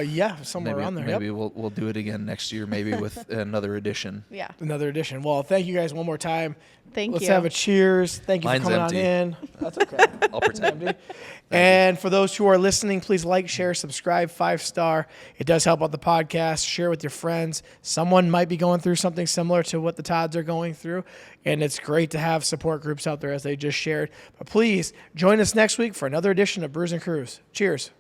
Yeah, somewhere maybe around there. maybe Yep. we'll do it again next year, maybe with another edition. Yeah. Another edition. Well, thank you guys one more time. Thank Let's you. have a cheers. Thank you Mine's for coming empty. on in. That's okay. I'll pretend. Empty. And for those who are listening, please like, share, subscribe, 5-star. It does help out the podcast. Share with your friends. Someone might be going going through something similar to what the Todds are going through, and it's great to have support groups out there as they just shared. But please join us next week for another edition of Brews and Crews. Cheers.